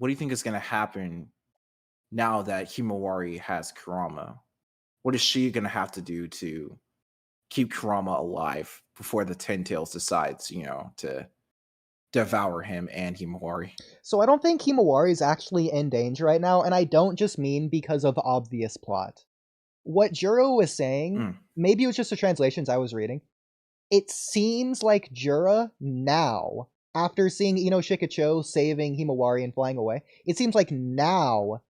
what do you think is going to happen now that Himawari has Kurama? What is she going to have to do to keep Kurama alive before the Ten Tails decides, to devour him and Himawari? So I don't think Himawari is actually in danger right now, and I don't just mean because of obvious plot. What Jura was saying, maybe it was just the translations I was reading, it seems like Jura now, after seeing Ino Shikacho saving Himawari and flying away, it seems like now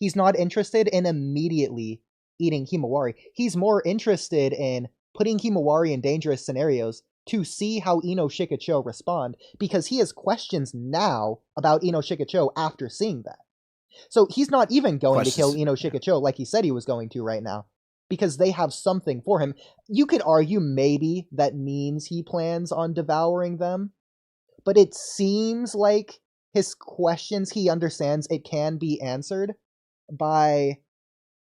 he's not interested in immediately eating Himawari. He's more interested in putting Himawari in dangerous scenarios to see how Ino Shikacho respond, because he has questions now about Ino Shikacho after seeing that. So he's not even going to kill Ino Shikacho like he said he was going to right now, because they have something for him. You could argue maybe that means he plans on devouring them, but it seems like his questions, he understands it can be answered by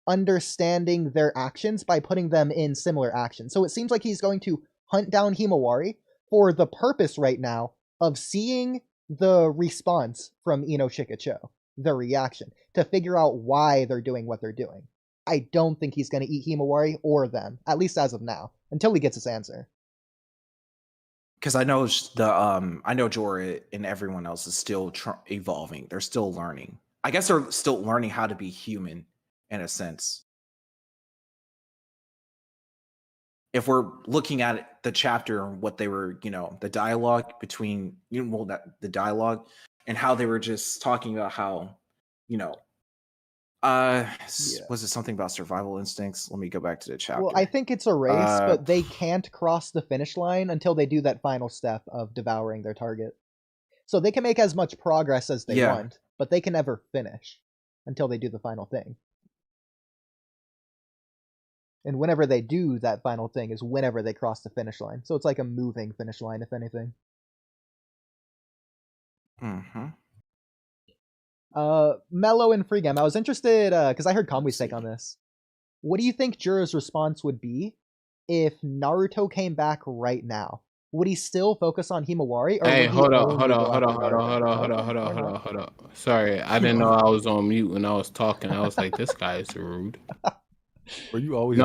understanding their actions, by putting them in similar actions. So it seems like he's going to hunt down Himawari for the purpose right now of seeing the response from Ino Shikacho, the reaction, to figure out why they're doing what they're doing. I don't think he's going to eat Himawari or them, at least as of now, until he gets his answer. Because I know Jura and everyone else is still evolving. They're still learning. I guess they're still learning how to be human, in a sense. If we're looking at the chapter, what they were, the dialogue between, the dialogue and how they were just talking about how, was it something about survival instincts? Let me go back to the chapter. Well, I think it's a race, but they can't cross the finish line until they do that final step of devouring their target. So they can make as much progress as they want, but they can never finish until they do the final thing. And whenever they do that final thing is whenever they cross the finish line. So it's like a moving finish line, if anything. Mello and Freegame, I was interested, because I heard Kamui's take on this. What do you think Jura's response would be if Naruto came back right now? Would he still focus on Himawari? Or hey, hold on. Sorry, I didn't know I was on mute when I was talking. I was like, this guy is rude. Were you always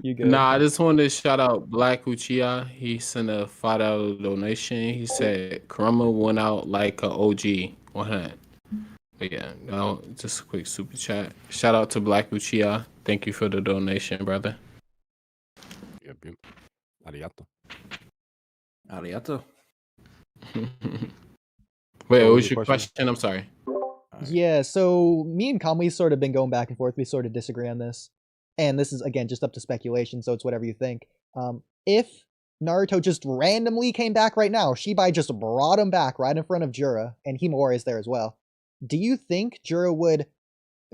You good? Nah, I just wanted to shout out Black Uchiha. He sent a $5 donation. He said Kurama went out like a OG 100. But yeah, no, just a quick super chat. Shout out to Black Uchiha. Thank you for the donation, brother. Yep. Arigato. Wait, what was your question? I'm sorry. Yeah, so me and Kamui sort of been going back and forth. We sort of disagree on this. And this is, again, just up to speculation, so it's whatever you think. If Naruto just randomly came back right now, Shibai just brought him back right in front of Jura, and Himawari is there as well, do you think Jura would...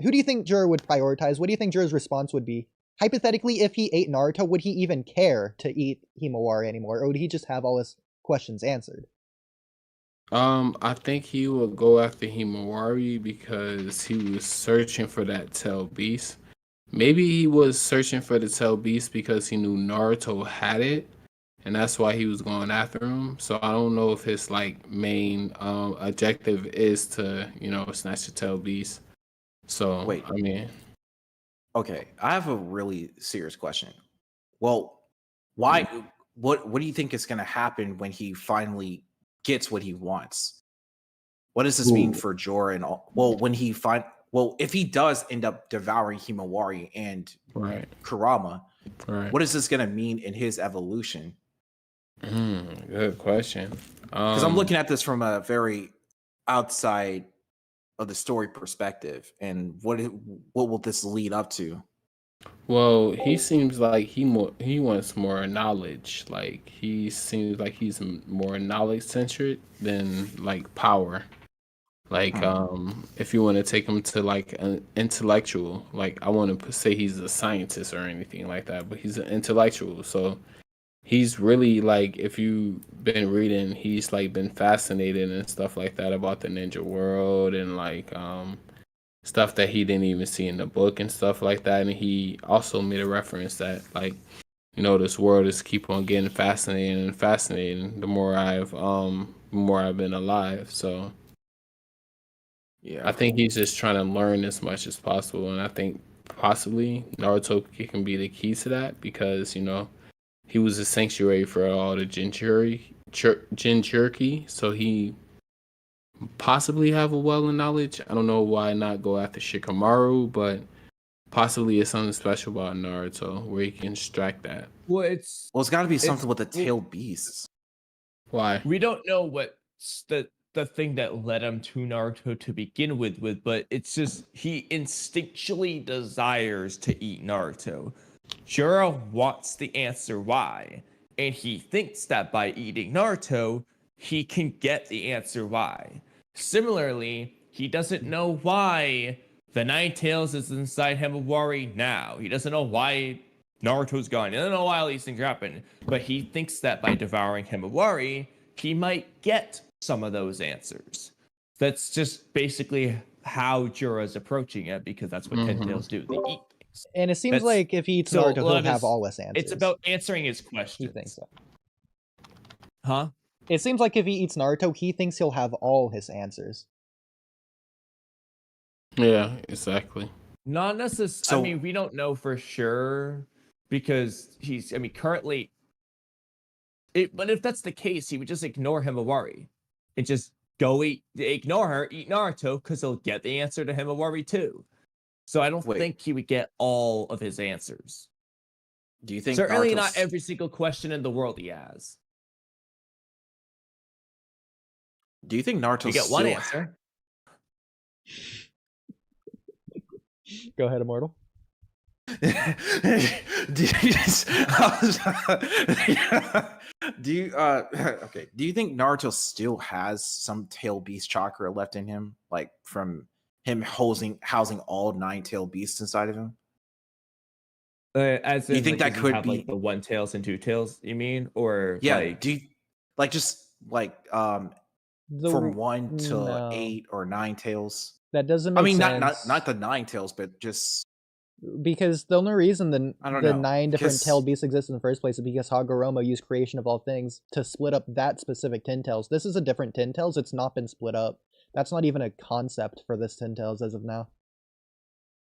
Who do you think Jura would prioritize? What do you think Jura's response would be? Hypothetically, if he ate Naruto, would he even care to eat Himawari anymore, or would he just have all his questions answered? I think he would go after Himawari because he was searching for that tail beast. Maybe he was searching for the tail beast because he knew Naruto had it, and that's why he was going after him. So I don't know if his main objective is to snatch the tail beast. So wait, I mean, okay, I have a really serious question. Well, why? What do you think is going to happen when he finally gets what he wants? What does this mean for Jura and all? Well, if he does end up devouring Himawari and Kurama, what is this going to mean in his evolution? Good question. Because I'm looking at this from a very outside of the story perspective, and what will this lead up to? Well, he seems like he wants more knowledge. Like he seems like he's more knowledge centric than power. If you want to take him to an intellectual, I want to say he's a scientist or anything like that, but he's an intellectual. So he's really if you've been reading, he's been fascinated and stuff like that about the ninja world and stuff that he didn't even see in the book and stuff like that. And he also made a reference that this world is keep on getting fascinating and fascinating the more I've more I've been alive. So Yeah. I think he's just trying to learn as much as possible, and I think possibly Naruto can be the key to that because he was a sanctuary for all the Jinchuriki, so he possibly have a well of knowledge. I don't know why not go after Shikamaru, but possibly it's something special about Naruto where he can extract that. Well, it's got to be something with the tail beasts. Why? We don't know what's the thing that led him to Naruto to begin with, but it's just he instinctually desires to eat Naruto. Jura wants the answer why, and he thinks that by eating Naruto, he can get the answer why. Similarly, he doesn't know why the Nine Tails is inside Himawari now. He doesn't know why Naruto's gone. He doesn't know why all these things happen, but he thinks that by devouring Himawari, he might get some of those answers. That's just basically how Jura's approaching it, because that's what Ten Tails do. They eat things. And it seems like if he eats Naruto, he'll have all his answers. It's about answering his questions. He thinks so. Huh? It seems like if he eats Naruto, he thinks he'll have all his answers. Yeah, exactly. Not necessarily. I mean, we don't know for sure because currently. But if that's the case, he would just ignore Himawari and just ignore her, eat Naruto, because he'll get the answer to Himawari too. So I don't think he would get all of his answers. Do you think certainly not every single question in the world he has? Do you think Naruto? You get one answer. Go ahead, Immortal. Do you think Naruto still has some tail beast chakra left in him, like from him housing all 9 tail beasts inside of him? As in, you think that could have, be like the 1 tails and 2 tails? You mean, or do you from 1 to 8 or 9 tails? That doesn't make sense. not the 9 tails, but just because the only reason the 9 different tail beasts exist in the first place is because Hagoromo used creation of all things to split up that specific 10 tails. This is a different 10 tails. It's not been split up. That's not even a concept for this 10 tails as of now.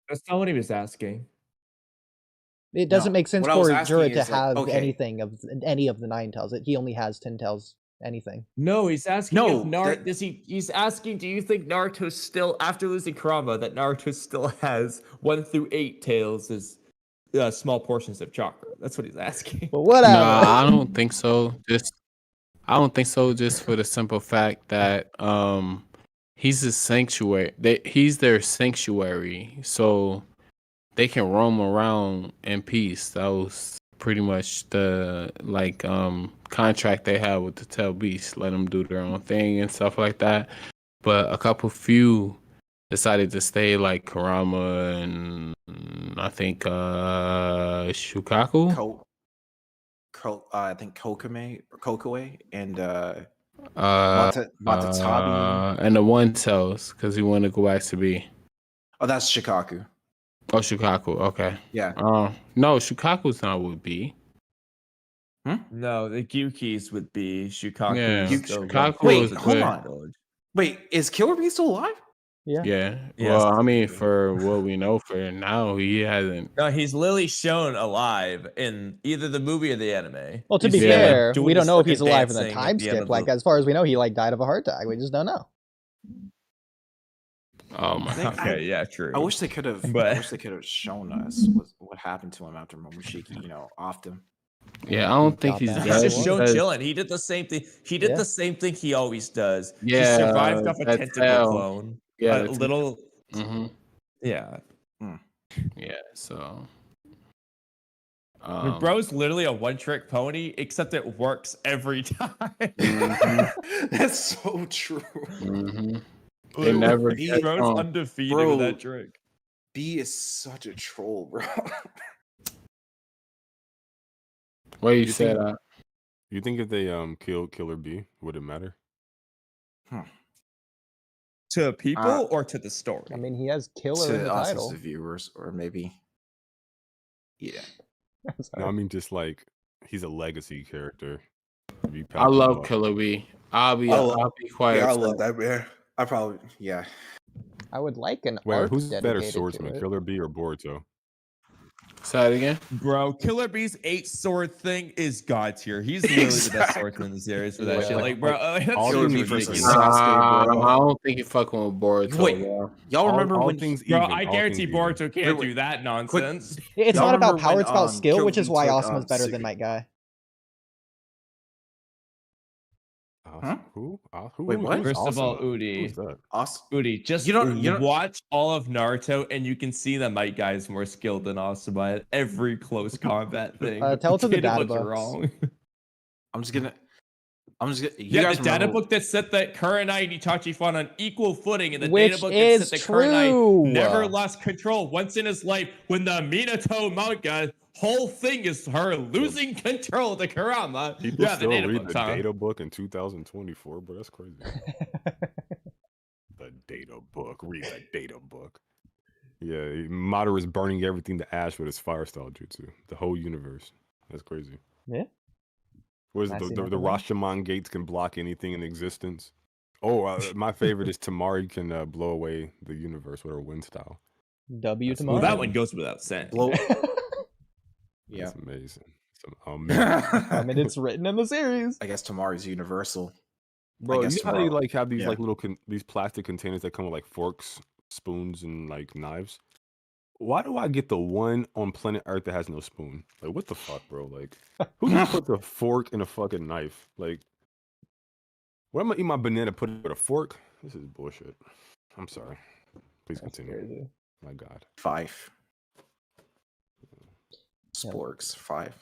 That's not what he was asking. It doesn't make sense for Jura to have anything of any of the 9 tails. He only has 10 tails. Anything. No, he's asking he's asking, do you think Naruto still, after losing Kurama, that Naruto still has 1 through 8 tails as small portions of chakra? That's what he's asking. But whatever. No, I don't think so. Just for the simple fact that he's a sanctuary. He's their sanctuary, so they can roam around in peace. That was pretty much the contract they have with the tail beasts. Let them do their own thing and stuff like that. But a few decided to stay, like Kurama and I think Shukaku. I think Kokue and Matatabi and the 1 tails because he wanted to go back to be. Oh, that's Shikaku. Oh, Shukaku. Okay. Yeah. No, Shukaku's not would be. No, the Gyukis would be Shukaku. Yeah, Shukaku. Wait, hold on. Wait, is Killer Bee still alive? Yeah. Well, I mean, for what we know for now, he hasn't. No, he's literally shown alive in either the movie or the anime. Well, to be fair, we don't know if he's alive in the time skip. Like, as far as we know, he died of a heart attack. We just don't know. Oh my. Okay, yeah, true. I wish they could have. Shown us what happened to him after Momoshiki, offed him. Yeah, I don't think he's dead. He's just shown chilling. He did the same thing. He did the same thing he always does. Yeah, he survived off a tentacle clone. Yeah, a little. Mm-hmm. Yeah. Yeah. So. Bro's literally a one-trick pony, except it works every time. Mm-hmm. That's so true. Mm-hmm. They never get Bro's undefeated with that trick. B is such a troll, bro. What you said? You think if they killed Killer Bee, would it matter? To people or to the story? I mean, he has killer in the title. As the viewers, or maybe. Yeah. No, I mean, just like he's a legacy character. I love Killer Bee. I'll be quiet. Yeah, I love that bear. I probably I would like an Wait, arc who's better dedicated to swordsman, it. Killer Bee or Boruto? Say it again. Bro, Killer Bee's 8-sword thing is god tier. He's literally the best swordsman in the series for that Yeah. shit. Like, bro, that's all Killer just Bee things versus equal. Sasuke, bro. I don't think you're fucking with Boruto. Wait, bro. y'all remember all when? things Bro, even, I all guarantee things even. Boruto can't Wait, do that nonsense. It's Y'all not about remember power, when, it's about skill, Killer which is Bee why took, Asuma's better than Sasuke- my guy. Huh? Who? Wait, what? Who's First of all, Asuma? Uodie. Who's that? Uodie, just You don't- watch all of Naruto and you can see that my guy is more skilled than Asuma at every close combat thing. Tell it to the Data data book's books. wrong. I'm just gonna. You Yeah, guys the data remember- book that set that Kurenai and Itachi fought on equal footing, and the Which data book that is set that true. Kurenai never lost control once in his life. When the Minato manga whole thing is her losing control to Kurama. People Yeah, the still data read books, the huh? data book in 2024, bro. That's crazy. The data book. Read the data book. Yeah, Madara is burning everything to ash with his fire style jutsu. The whole universe. That's crazy. Yeah. What is I it? see The nothing wrong. Rashomon gates can block anything in existence. Oh, my favorite is Tamari can blow away the universe with her wind style. W That's tomorrow. Well, that one goes without saying. Blow. That's Yeah. amazing. I mean, it's written in the series. I guess tomorrow's universal. Bro, guess you know how they tomorrow. like have these Yeah. like little these plastic containers that come with like forks, spoons, and like knives? Why do I get the one on planet Earth that has no spoon? Like, what the fuck, bro? Like, who just puts a fork in a fucking knife? Like, where am I eat my banana? Put it with a fork? This is bullshit. I'm sorry. Please That's continue. crazy. My God. 5. Sporks 5.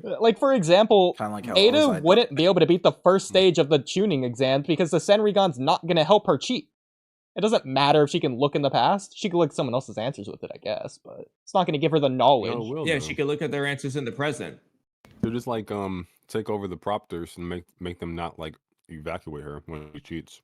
Like, for example, Kind of like how Ada Ozai wouldn't be able to beat the first stage of the tuning exam because the Senrigan's not going to help her cheat. It doesn't matter if she can look in the past. She can look at someone else's answers with it, I guess, but it's not going to give her the knowledge. No, it will, Yeah, though. she could look at their answers in the present. They're just like take over the propters and make them not like evacuate her when she cheats.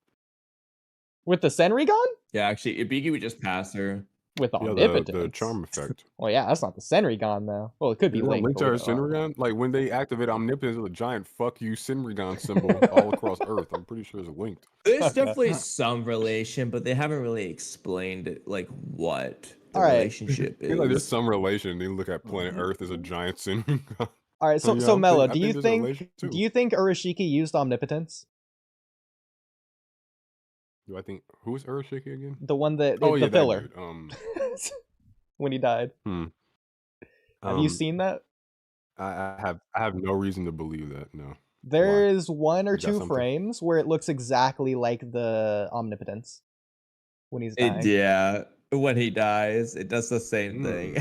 With the Senrigan? Yeah, actually, Ibiki would just pass her. With Yeah, Omnipotence. the charm effect. Well, yeah, that's not the Senrigan, though. Well, it could be Is that linked. linked to her but we don't know. Shinrigan? Like when they activate Omnipotence with a giant "fuck you" Shinrigan symbol all across Earth. I'm pretty sure it's linked. There's definitely some relation, but they haven't really explained it, like what the All right. relationship is. Like there's some relation. They look at planet Earth as a giant Shinrigan. All right, so Yeah, so I Mello, think do you there's a think relation, too. Urashiki used Omnipotence? Do I think who's Urashiki again? The one that Oh the yeah, filler that dude. when he died. Have you seen that? I have no reason to believe that. No. There's one or You got two something? frames where it looks exactly like the Omnipotence when he's dying. Yeah, when he dies, it does the same thing.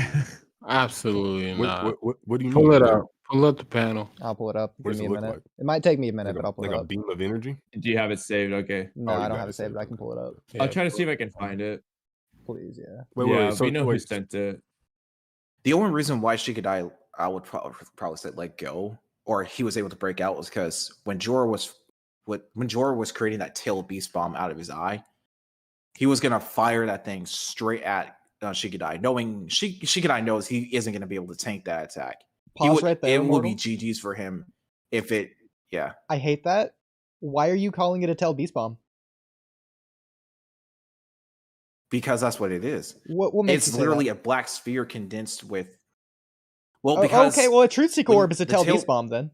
Absolutely not. What do you Pull mean? it Like, up. Pull up the panel. I'll pull it up. What Give does me it a look minute. like? It might take me a minute, like but I'll pull like it a up. beam of energy? Do you have it saved? Okay. No, Oh, you I don't got have it it saved, saved, but I can okay. pull it up. I'll try to see if I can find it. Please, yeah. Yeah, So we know who wait, sent it. The only reason why she could die, I would probably say let go, or he was able to break out, was because when Jura was creating that tail beast bomb out of his eye, he was gonna fire that thing straight at Shikadai, knowing Shikadai knows he isn't gonna be able to tank that attack. Pause right there, It would be Immortal. GG's for him if it. Yeah, I hate that. Why are you calling it a tail beast bomb? because that's what it is. What makes It's you say literally that? a black sphere condensed with. Well, Oh, because okay, well, a truth seeker when orb is a the tail tail- beast bomb then.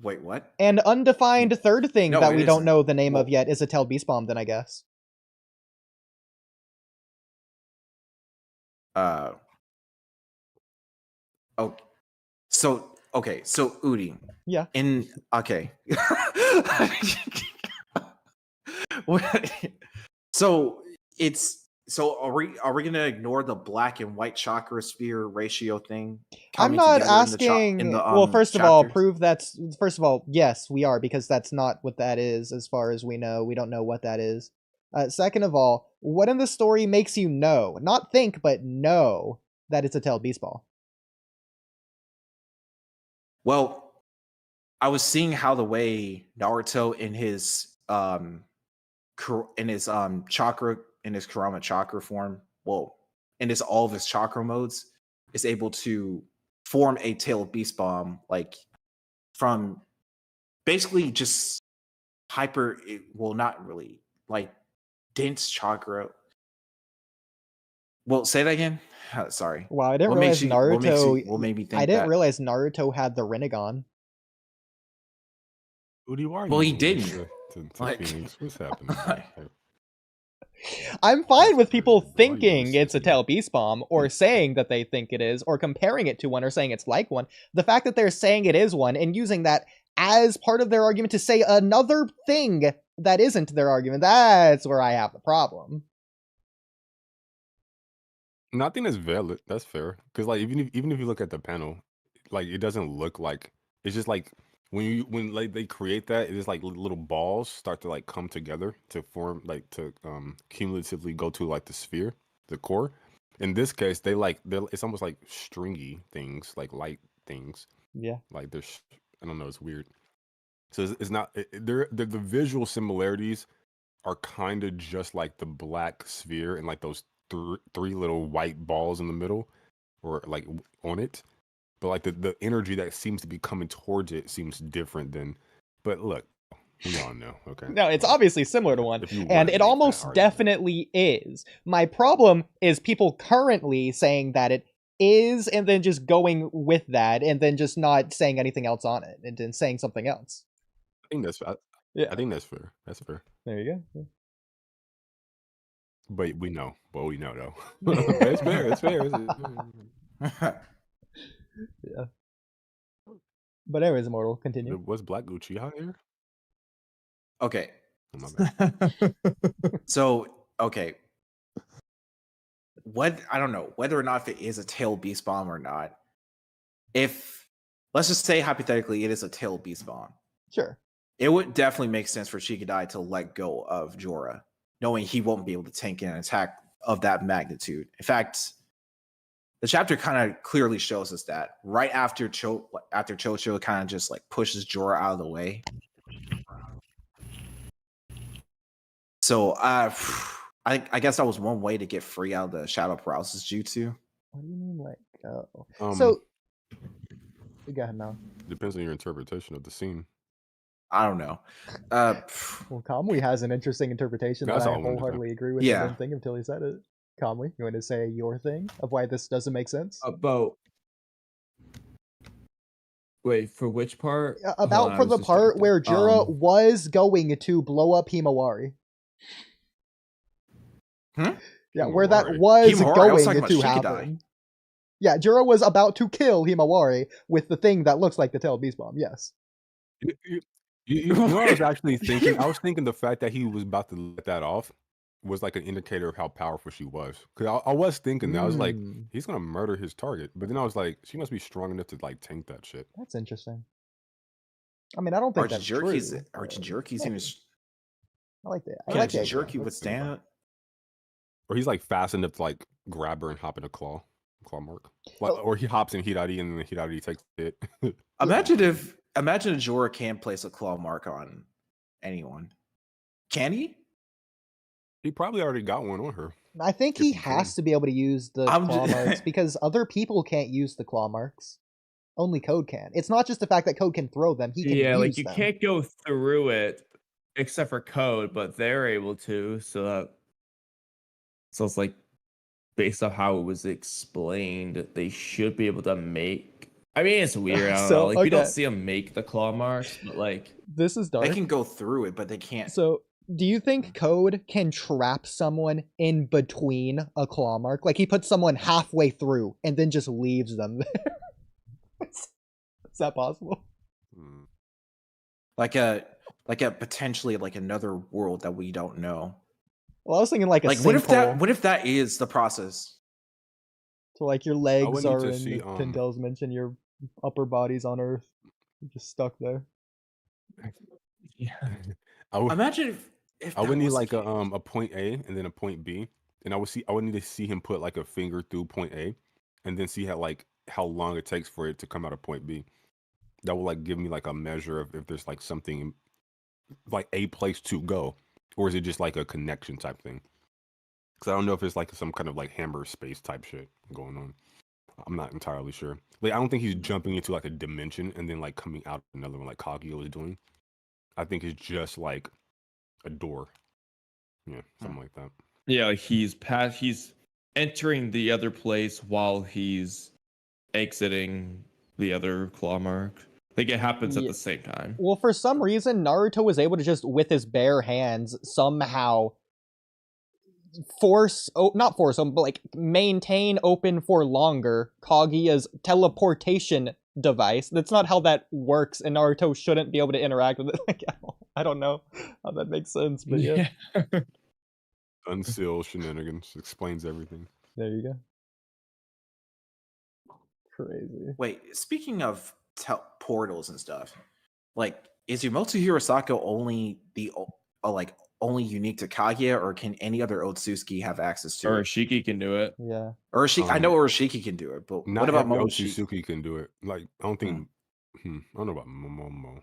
Wait, what? An undefined third thing No, that it we don't isn't. know the name of Well- yet is a tail beast bomb then, I guess. Oh, so okay, so Uodie. Yeah. Okay. So are we gonna ignore the black and white chakra sphere ratio thing? I'm coming not together in the asking. the, Well, first of all, chapters? prove that's. First of all, yes, we are, because that's not what that is, as far as we know. We don't know what that is. Second of all, what in the story makes you know, not think, but know that it's a tail beast ball? Well, I was seeing how the way Naruto in his chakra, in his Kurama chakra form, well, in his all of his chakra modes, is able to form a tail beast bomb like from basically just not really, like dense chakra. Well, say that again. Sorry. Wow, I didn't What realize makes you? What makes Naruto. you? What made me I think didn't that? realize Naruto had the Rinnegan. Oodie, why are Well, he you doing didn't. this to Like- Phoenix? What's happening? I'm fine with people crazy, bro. Why you thinking doing it's a this, tail beast bomb, or saying that they think it is, or comparing it to one, or saying it's like one. The fact that they're saying it is one and using that as part of their argument to say another thing that isn't their argument, that's where I have the problem. No, I think that's valid. That's fair. Because like even if you look at the panel, like it doesn't look like it's just like when like they create that, it's like little balls start to like come together to form like to cumulatively go to like the sphere, the core. In this case, it's almost like stringy things, like light things. Yeah. Like I don't know, it's weird. So it's not the visual similarities are kind of just like the black sphere and like those three little white balls in the middle or like on it, but like the energy that seems to be coming towards it seems different than. But look, we all know. Okay, No, it's obviously similar to one, If you and wanna it make that almost argument. definitely is. My problem is people currently saying that it is, and then just going with that, and then just not saying anything else on it, and then saying something else. I think that's I Yeah, think that's fair. That's fair. there you go. But we know. Well, we know though. But it's fair. It's fair. Yeah. But anyways, Immortal, continue. Was Black Uchiha here? Okay. Oh, my bad. So, okay. I don't know whether or not if it is a tail beast bomb or not. If let's just say hypothetically it is a tail beast bomb, Sure. it would definitely make sense for Shikadai to let go of Jura, knowing he won't be able to tank an attack of that magnitude. In fact, the chapter kind of clearly shows us that right after Chocho kind of just like pushes Jura out of the way. So I guess that was one way to get free out of the shadow paralysis jutsu. What do you mean let go? Um, So, go ahead now. Depends on your interpretation of the scene. I don't know. Well, Kamui has an interesting interpretation That's that I all I wanted to say. wholheartedly agree with. Yeah. I didn't think until he said it. Kamui, you want to say your thing of why this doesn't make sense? About wait, for which part? Hold on, About I for was the part distracted. where Jura was going to blow up Himawari. Yeah, where that Himawari? was Himawari? I was going talking to about Shikadai. happen. Yeah, Jura was about to kill Himawari with the thing that looks like the tail beast bomb. Yes. You know what I was actually thinking? I was thinking the fact that he was about to let that off was like an indicator of how powerful she was. Because I was thinking that. I was like, he's going to murder his target. But then I was like, she must be strong enough to like tank that shit. That's interesting. I mean, I don't think that's true. Archie-Jerky's even I like that. I can like the idea. Archie-Jerky withstand it? Or he's like fast enough to like grab her and hop in a claw mark. Like, or he hops in Hirari and then Hirari takes it. Imagine if Jura can place a claw mark on anyone. Can he? He probably already got one on her. I think If he he has can. to be able to use the I'm claw ju- marks because other people can't use the claw marks. Only Code can. It's not just the fact that Code can throw them; he can Yeah, use like you them. can't go through it except for code, but they're able to. So it's like based off how it was explained, they should be able to make. I mean, it's weird. I don't So, know. Like we don't okay. see them make the claw marks, but like This is dark. They can go through it, but they can't. So, do you think Code can trap someone in between a claw mark? Like he puts someone halfway through and then just leaves them there. Is that possible? Hmm. like a potentially like another world that we don't know. Well, I was thinking like a Like sinkhole. what if that is the process? So like your would legs need are to in see, Pintel's mention, your upper body's on Earth. You're just stuck there. I would, Imagine if I that would need was the like case. a point A and then a point B, and I would need to see him put like a finger through point A, and then see how long it takes for it to come out of point B. That will like give me like a measure of if there's like something like a place to go, or is it just like a connection type thing? Because I don't know if it's like some kind of like hammer space type shit going on. I'm not entirely sure. Like, I don't think he's jumping into like a dimension and then like coming out of another one like Kaguya was doing. I think it's just like a door. Yeah, something like that. Yeah, he's entering the other place while he's exiting the other claw mark. I think it happens at Yeah. the same time. Well, for some reason, Naruto was able to just, with his bare hands, somehow not force him, but like maintain open for longer Kaguya's teleportation device. That's not how that works, and Naruto shouldn't be able to interact with it. Like, I don't know how that makes sense, but yeah. Unseal shenanigans explains everything. There you go. Crazy. Wait, speaking of portals and stuff, like, is Umoto Hirosaka only only unique to Kaguya, or can any other Otsutsuki have access to it? Urashiki can do it. Yeah. Urashiki, I know Urashiki can do it, but Not what about every Momoshiki? Otsutsuki can do it. Like, I don't think. I don't know about Momo.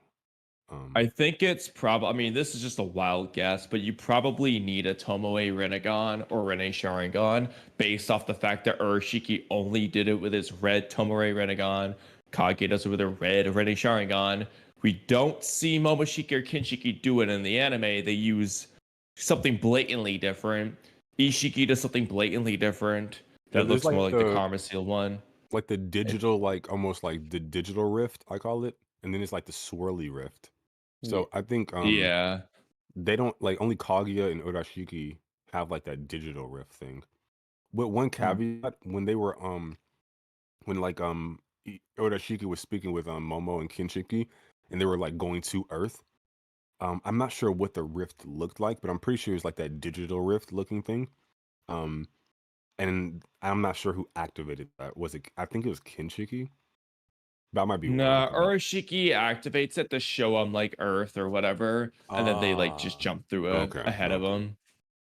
I think it's probably. I mean, this is just a wild guess, but you probably need a Tomoe Rinnegan or Rene Sharingan based off the fact that Urashiki only did it with his red Tomoe Rinnegan. Kage does it with a red Rene Sharingan. We don't see Momoshiki or Kinshiki do it in the anime. They use something blatantly different. Ishiki does something blatantly different. That looks more like the Karma Seal one. Like the digital, like almost like the digital rift, I call it. And then it's like the swirly rift. So I think they don't like only Kaguya and Urashiki have like that digital rift thing. With one caveat, when they were when like Urashiki was speaking with Momo and Kinshiki and they were like going to Earth. I'm not sure what the rift looked like, but I'm pretty sure it's like that digital rift looking thing. And I'm not sure who activated that. Was it? I think it was Kinshiki. That might be. Nah, Urashiki activates it to show him like Earth or whatever, and then they like just jump through it ahead of him.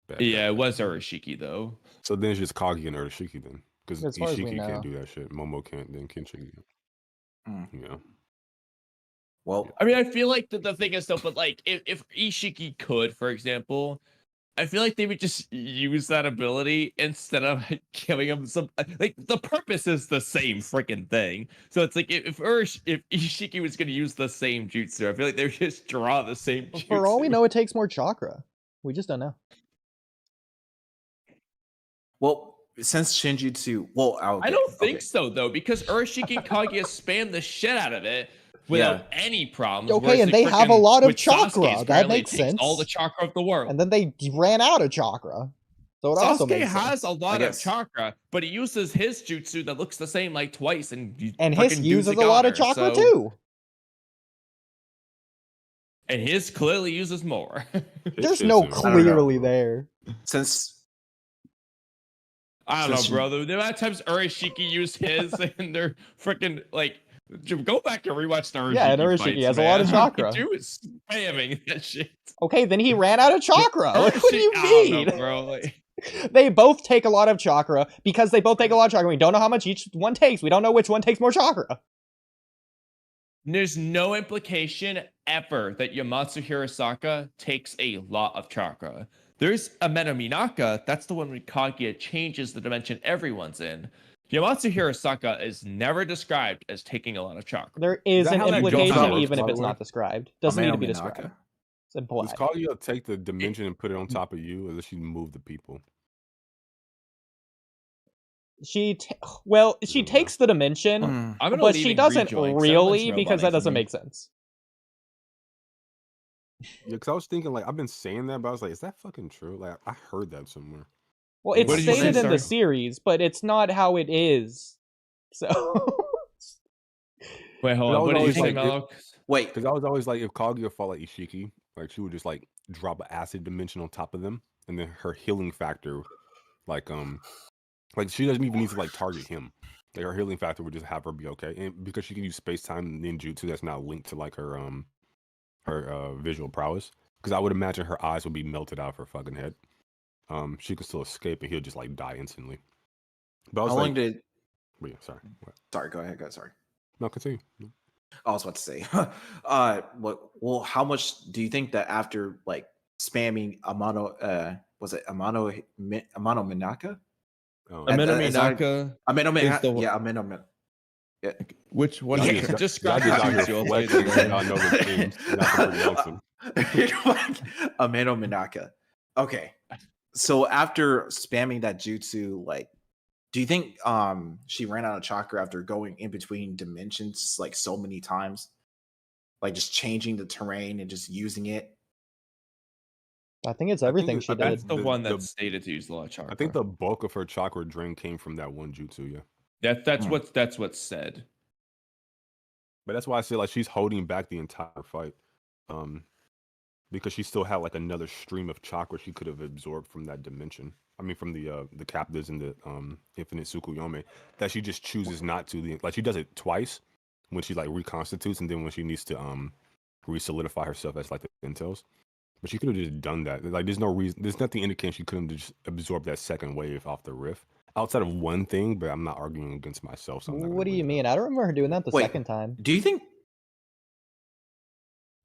It was Urashiki though. So then it's just Kaguya and Urashiki then, because As far as we Ishiki know. can't do that shit. Momo can't. Then Kinshiki. Yeah. Well, I mean, I feel like the thing is though, but like if Ishiki could, for example, I feel like they would just use that ability instead of giving him some. Like the purpose is the same freaking thing. So it's like if Ishiki was going to use the same jutsu, I feel like they would just draw the same jutsu. For all we know, it takes more chakra. We just don't know. Well, since Shinjutsu, I don't think so though, because Urashiki and Kaguya spam the shit out of it without any problems. Okay, and they have a lot of chakra. That makes sense. All the chakra of the world. And then they ran out of chakra. So it also makes sense. Sasuke has a lot of chakra, but he uses his jutsu that looks the same like twice, and his uses a lot of chakra too. And his clearly uses more. There's no clearly there. I don't know, brother. The amount of times Urashiki used his and they're freaking like. Go back and rewatch Naruto. Yeah, Urashiki has a lot of chakra. Dude is spamming that shit. Okay, then he ran out of chakra. Like, what do you mean? Know, bro. Like... They both take a lot of chakra. Because they both take a lot of chakra, we don't know how much each one takes. We don't know which one takes more chakra. There's no implication ever that Yamatsu Hirosaka takes a lot of chakra. There's a Minaka, that's the one where Kaguya changes the dimension everyone's in. Yamatsu Hirosaka is never described as taking a lot of chakra. There is an implication even if it's not described. Doesn't need to be described. It's implied. Does Kaguya take the dimension and put it on top of you, or does she move the people? She takes the dimension, but she doesn't really, because that doesn't make sense. Yeah, because I was thinking, like, I've been saying that, but I was like, is that fucking true? Like, I heard that somewhere. Well, it's stated in the series, but it's not how it is. So. Wait, hold on. What did you say, Mello? Wait, because I was always like, if Kaguya fought like Ishiki, like she would just like drop an acid dimension on top of them, and then her healing factor, like she doesn't even need to like target him. Like her healing factor would just have her be okay, and because she can use space time ninjutsu that's not linked to like her visual prowess. Because I would imagine her eyes would be melted out of her fucking head. She could still escape, and he'll just like die instantly. But I was how long did? Wait, sorry. What? Sorry, go ahead. Sorry. No, continue. I was about to say, well, how much do you think that after like spamming Amano Minaka? Oh. Ameno As I- Minaka Ameno is the Minaka. Yeah, Ameno Minaka. which one? Yeah. Just Y'all describe the just out here jutsu. I'll tell you flexing, the so name. y'all know the names, not to pronounce them. Ameno Minaka. Okay. So after spamming that jutsu, like, do you think she ran out of chakra after going in between dimensions like so many times? Like just changing the terrain and just using it? I think it's I think everything it- she I think did. That's the one the- that's stated to use a lot of chakra. I think the bulk of her chakra drain came from that one jutsu, yeah. that's Hmm. what's said. But that's why I say like she's holding back the entire fight, because she still had like another stream of chakra she could have absorbed from that dimension. I mean, from the captives in the infinite Tsukuyomi, that she just chooses not to. Like she does it twice when she like reconstitutes, and then when she needs to re-solidify herself as like the intels. But she could have just done that. Like there's no reason, there's nothing indicating she couldn't just absorb that second wave off the riff. Outside of one thing, but I'm not arguing against myself. So I'm not What do gonna you bring it mean? up. I don't remember her doing that the Wait. second time. Do you think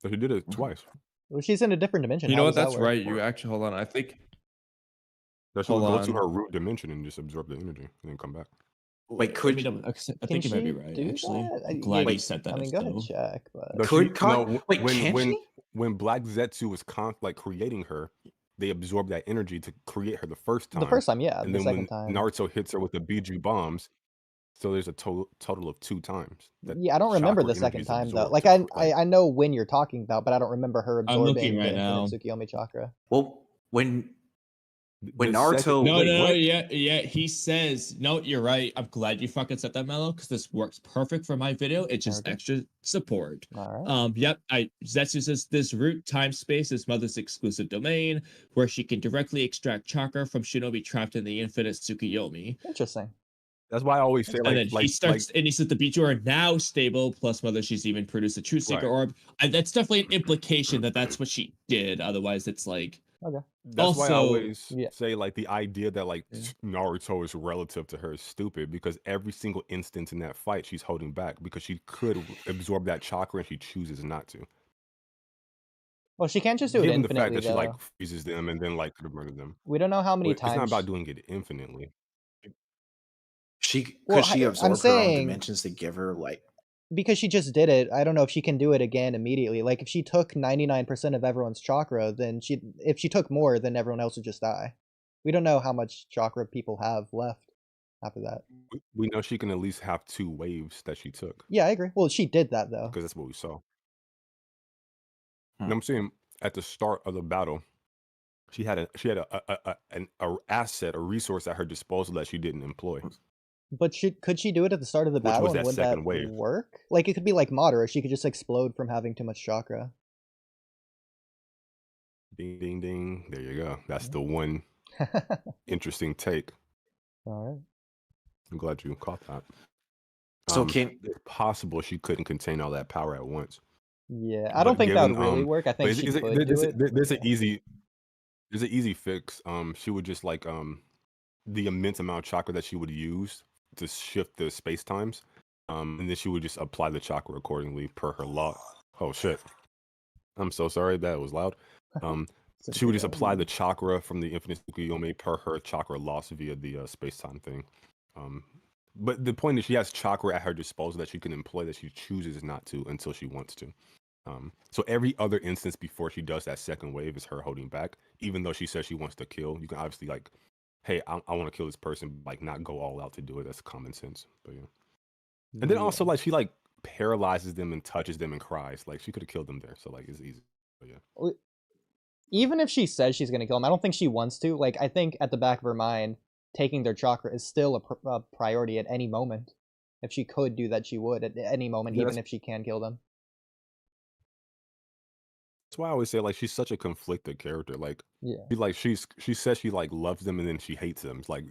But she did it twice. Well, she's in a different dimension. You How know what? does that That's work? right. You actually hold on. I think That she would Hold go to on. her root dimension and just absorb the energy and then come back. Wait, could I Can think you might be she right. do Actually, that? I'm glad Wait, you said that. I mean, go ahead, check. But No, Could she, Ka- no, wait, when can when she? when Black Zetsu was like creating her, they absorbed that energy to create her the first time. the first time, yeah. and The then second when time, Naruto hits her with the Biju bombs, so there's a total of 2 times. that yeah. I don't remember chakra the energy second is time though. absorbed Like to I know when you're talking about, but I don't remember her I'm absorbing looking the right now. infinite Tsukuyomi chakra. Well, when the Naruto- second- No, wait, no, what? yeah. He says, no, you're right. I'm glad you fucking said that, Mello, because this works perfect for my video. It's just Okay. extra support. All right. Yep. Zetsu says this root time space is Mother's exclusive domain, where she can directly extract chakra from shinobi trapped in the infinite Tsukuyomi. Interesting. That's why I always say And then he starts, like and he says the Biju are now stable. Plus, Mother, she's even produced a true secret Right. orb. And that's definitely an implication that that's what she did. Otherwise, it's like, that's why I also- always Yeah. say like the idea that like Yeah. Naruto is relative to her is stupid, because every single instance in that fight she's holding back because she could absorb that chakra and she chooses not to. Well, she can't just do it Given the fact infinitely that she like though. freezes them and then like could have murdered them. We don't know how many But it's not times. about doing it infinitely. she Well, could she I'm absorb her own saying- dimensions to give her like Because she just did it, I don't know if she can do it again immediately. Like if she took 99% of everyone's chakra, then if she took more, then everyone else would just die. We don't know how much chakra people have left after that. We know she can at least have 2 waves that she took, Yeah, I agree. Well, she did that though. because that's what we saw. Hmm. And I'm saying at the start of the battle, she had an asset, a resource at her disposal that she didn't employ. But could she do it at the start of the Which battle, was and that would that second wave. work? Like it could be like Madara, she could just explode from having too much chakra. Ding ding ding. There you go. That's the one interesting take. All right. I'm glad you caught that. so can It's possible she couldn't contain all that power at once. Yeah, I But don't think that would given, really work. I think But she is it- could do there's, it. there's but an easy fix. She would just like the immense amount of chakra that she would use to shift the space times, and then she would just apply the chakra accordingly per her law. Oh shit! I'm so sorry, that was loud. She would just apply the chakra from the infinite Tsukuyomi per her chakra loss via the space time thing. But the point is, she has chakra at her disposal that she can employ that she chooses not to until she wants to. So every other instance before she does that second wave is her holding back, even though she says she wants to kill. You can obviously like, hey, I want to kill this person, like not go all out to do it. That's common sense. But yeah. And then also like she like paralyzes them and touches them and cries. Like she could have killed them there. So like it's easy. But yeah. even if she says she's gonna kill him, I don't think she wants to. Like I think at the back of her mind, taking their chakra is still a priority at any moment. If she could do that, she would at any moment, Yeah, even if she can kill them. That's why I always say like she's such a conflicted character. Like Yeah. she says she like loves them and then she hates them. It's like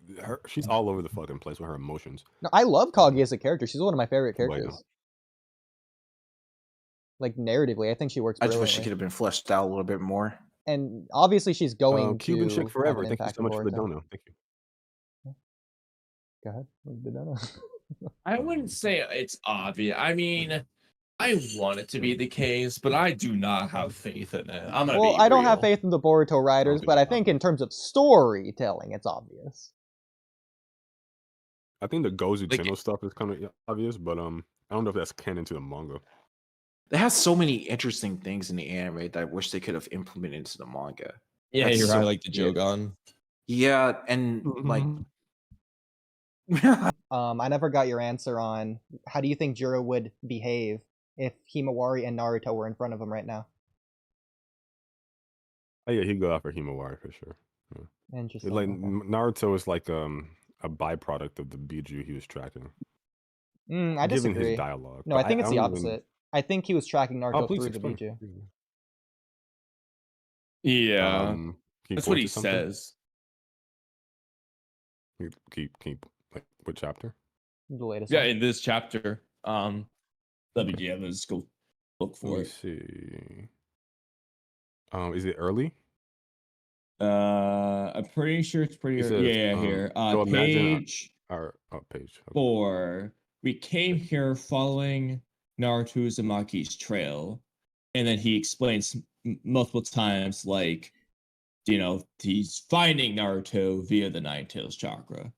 she's all over the fucking place with her emotions. No, I love Kaguya as a character. She's one of my favorite Well, yeah. characters. Like narratively, I think she works I just brilliantly. wish she could have been fleshed out a little bit more. And obviously, she's going Cuban to chick have forever. an Thank you impact so much on for the Boruto. dono. Thank you. Go ahead. Dono. I wouldn't say it's obvious. I mean, I want it to be the case, but I do not have faith in it. I'm gonna Well, be I don't have real. faith in the Boruto writers, Okay, but I okay. think in terms of storytelling, it's obvious. I think the Gozu Like- Tenno stuff is kind of obvious, but I don't know if that's canon to the manga. It has so many interesting things in the anime that I wish they could have implemented into the manga. Yeah, That's you're so right. Like the weird. Jogan. Yeah, and like I never got your answer on how do you think Jura would behave if Himawari and Naruto were in front of him right now? Oh yeah, he'd go after Himawari for sure. Interesting. Like okay. Naruto is like a byproduct of the Biju he was tracking. I Given disagree. his dialogue. No, But I think it's the don't opposite. even- I think he was tracking Oh, Naruto please through the explain. Biju. Yeah, Can you that's point what he to something? says. Keep like what chapter? The latest Yeah, one. in this chapter. Let me let's go look Let for me it. see. Is it early? I'm pretty sure it's pretty It early. says, Yeah, here. so imagine Page our page. Okay. 4. We came here following Naruto Uzumaki's trail, and then he explains multiple times, like, he's finding Naruto via the Nine Tails chakra.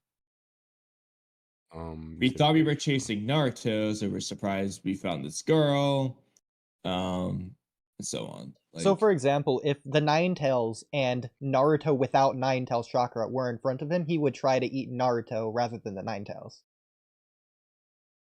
We you said thought we were page, chasing Naruto, so we're surprised we found this girl, and so on. So, Like, for example, if the Nine Tails and Naruto without Nine Tails chakra were in front of him, he would try to eat Naruto rather than the Nine Tails.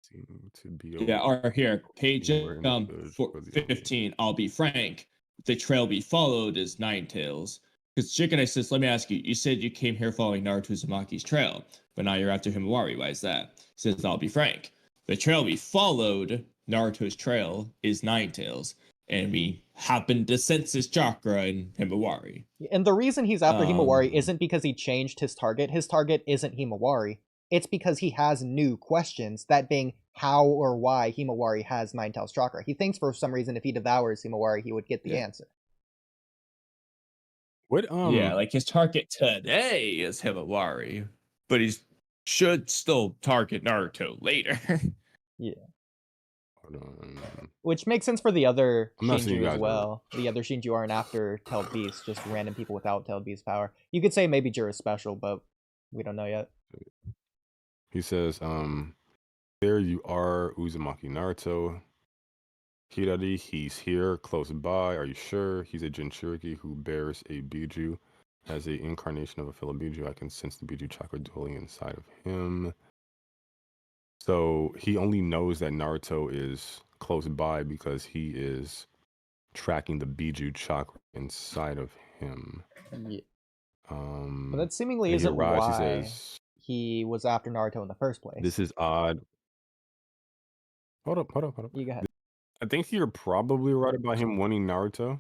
seem to be yeah, or here, page We're in the village for the 15. I'll be frank. The trail we followed is Nine Tails. Because Chicken Ice says, let me ask you, you said you came here following Naruto Uzumaki's trail, but now you're after Himawari. Why is that? He says, I'll be frank. The trail we followed, Naruto's trail, is Nine Tails, and we happened to sense his chakra in Himawari. And the reason he's after Himawari Um, isn't because he changed his target. His target isn't Himawari. It's because he has new questions, that being how or why Himawari has Nine Tails chakra. He thinks for some reason if he devours Himawari, he would get the Yeah. answer. What Yeah, like his target today is Himawari, but he should still target Naruto later. hold on. Which makes sense for the other I'm not seeing you Shinju as guys well. The other Shinju aren't after Tailed Beast, just random people without Tailed Beast power. You could say maybe Jura's special, but we don't know yet. He says, there you are, Uzumaki Naruto. Hirari, he's here, close by. Are you sure? He's a Jinchuriki who bears a Biju. As a incarnation of a fellow Biju, I can sense the Biju chakra dwelling inside of him. So he only knows that Naruto is close by because he is tracking the Biju chakra inside of him. Yeah. But that seemingly and he isn't arrives, he why says, he was after Naruto in the first place. this is odd. Hold up. You go ahead. I think you're probably right about him wanting Naruto,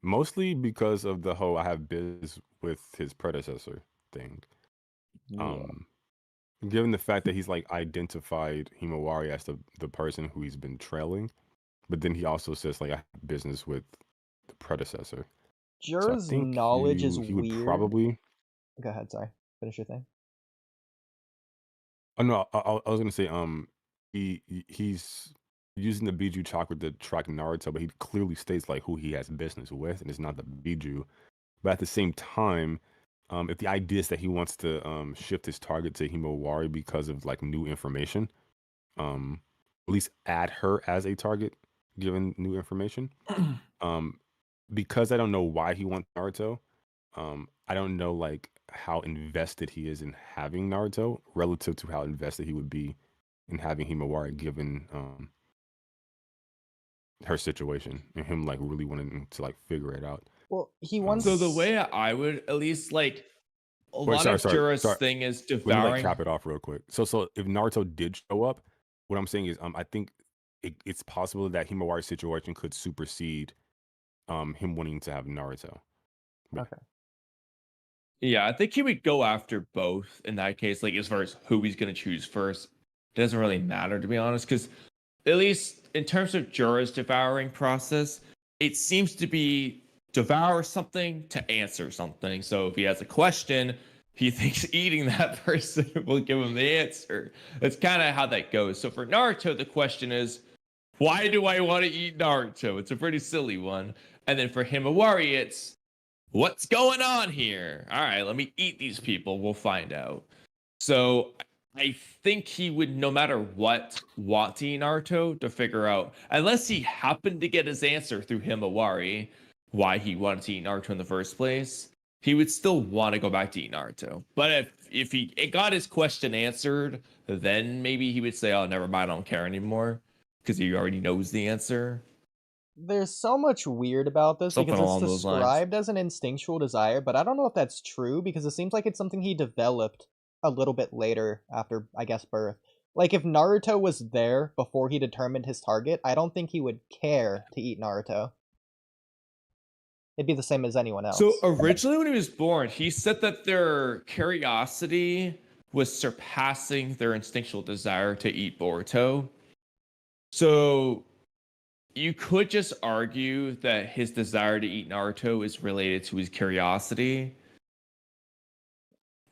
mostly because of the whole I have biz with his predecessor thing. Yeah. Given the fact that he's like identified Himawari as the person who he's been trailing, but then he also says like I have business with the predecessor. So I Jura's think knowledge is he would weird. probably. Go ahead, sorry. Finish your thing. Oh no, I was gonna say he's using the Biju chakra to track Naruto, but he clearly states like who he has business with, and it's not the Biju. But at the same time, if the idea is that he wants to shift his target to Himawari because of like new information, at least add her as a target given new information. Because I don't know why he wants Naruto, I don't know like how invested he is in having Naruto relative to how invested he would be in having Himawari given her situation and him like really wanting to like figure it out. Well, he wants. So the way I would at least like a lot of Jura's thing is Let me like devouring. cap it off real quick. So if Naruto did show up, what I'm saying is I think it's possible that Himawari's situation could supersede him wanting to have Naruto. Okay. Yeah, I think he would go after both in that case, like as far as who he's gonna choose first. It doesn't really matter to be honest, because at least in terms of Jura's devouring process, it seems to be devour something to answer something. So if he has a question, he thinks eating that person will give him the answer. That's kind of how that goes. So for Naruto, the question is, why do I want to eat Naruto? It's a pretty silly one. And then for Himawari, it's, what's going on here? All right, let me eat these people. We'll find out. So I think he would, no matter what, want to eat Naruto to figure out, unless he happened to get his answer through Himawari, why he wanted to eat Naruto in the first place. He would still want to go back to eat Naruto. But if he got his question answered, then maybe he would say, "Oh, never mind, I don't care anymore," because he already knows the answer. There's so much weird about this Something because it's along those lines. described as an instinctual desire, but I don't know if that's true because it seems like it's something he developed a little bit later after, I guess, birth. Like, if Naruto was there before he determined his target, I don't think he would care to eat Naruto. It'd be the same as anyone else. So originally when he was born, he said that their curiosity was surpassing their instinctual desire to eat Boruto. So you could just argue that his desire to eat Naruto is related to his curiosity.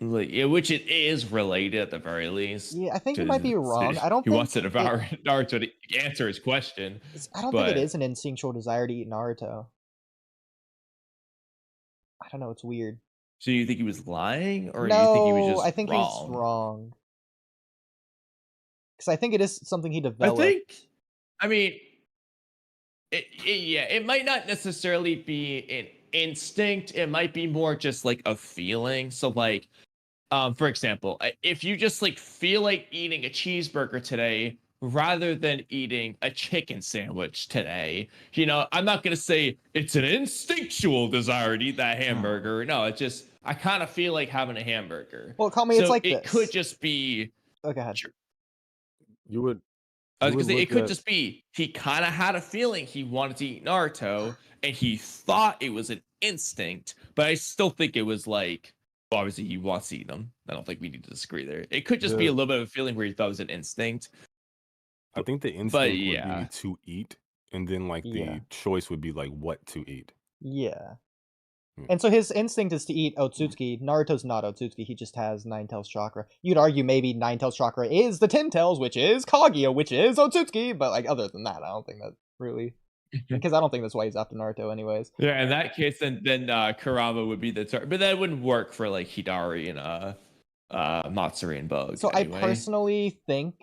Which it is related at the very least. Yeah, I think you might be wrong. I don't He think wants to devour Naruto to answer his question. I don't think but- it is an instinctual desire to eat Naruto. I don't know, it's weird. So you think he was lying, or No, you think he was just I think wrong? he's wrong. Because I think it is something he developed. I mean, it might not necessarily be an instinct. It might be more just like a feeling. So like, for example, if you just like feel like eating a cheeseburger today rather than eating a chicken sandwich today, you know, I'm not going to say it's an instinctual desire to eat that hamburger. No, it's just, I kind of feel like having a hamburger. Well, Kamui, So it's like it this. could just be, Oh, go ahead. You would. I was you gonna would say, it look could at- just be he kind of had a feeling he wanted to eat Naruto, and he thought it was an instinct, but I still think it was like, well, obviously he wants to eat them. I don't think we need to disagree there. It could just be a little bit of a feeling where he thought it was an instinct. I think the instinct yeah. would be to eat, and then like the Yeah. choice would be like what to eat. Yeah. Hmm. And so his instinct is to eat Otsutsuki. Naruto's not Otsutsuki, he just has Nine Tails chakra. You'd argue maybe Nine Tails chakra is the 10 Tails, which is Kaguya, which is Otsutsuki, but like other than that, I don't think that really... Because I don't think that's why he's after Naruto anyways. Yeah, in that case, then Kurama would be the target, but that wouldn't work for like Hidari and Matsuri and Bug. So anyway. I personally think,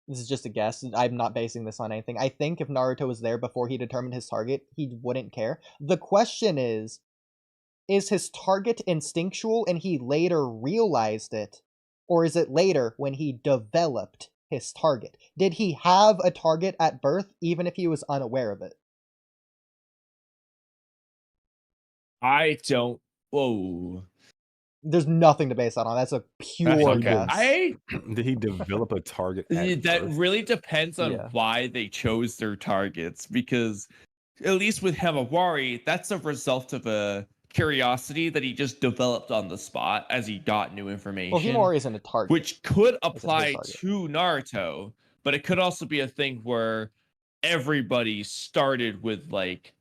this is just a guess, I'm not basing this on anything, I think if Naruto was there before he determined his target, he wouldn't care. The question is his target instinctual and he later realized it? Or is it later when he developed his target? Did he have a target at birth even if he was unaware of it? I don't. Whoa. There's nothing to base that on. That's a pure Okay. guess. Did he develop a target? At That birth? really depends on Yeah. why they chose their targets, because at least with Himawari, that's a result of a curiosity that he just developed on the spot as he got new information. Well, Himawari isn't a target. Which could his apply target. to Naruto, but it could also be a thing where everybody started with like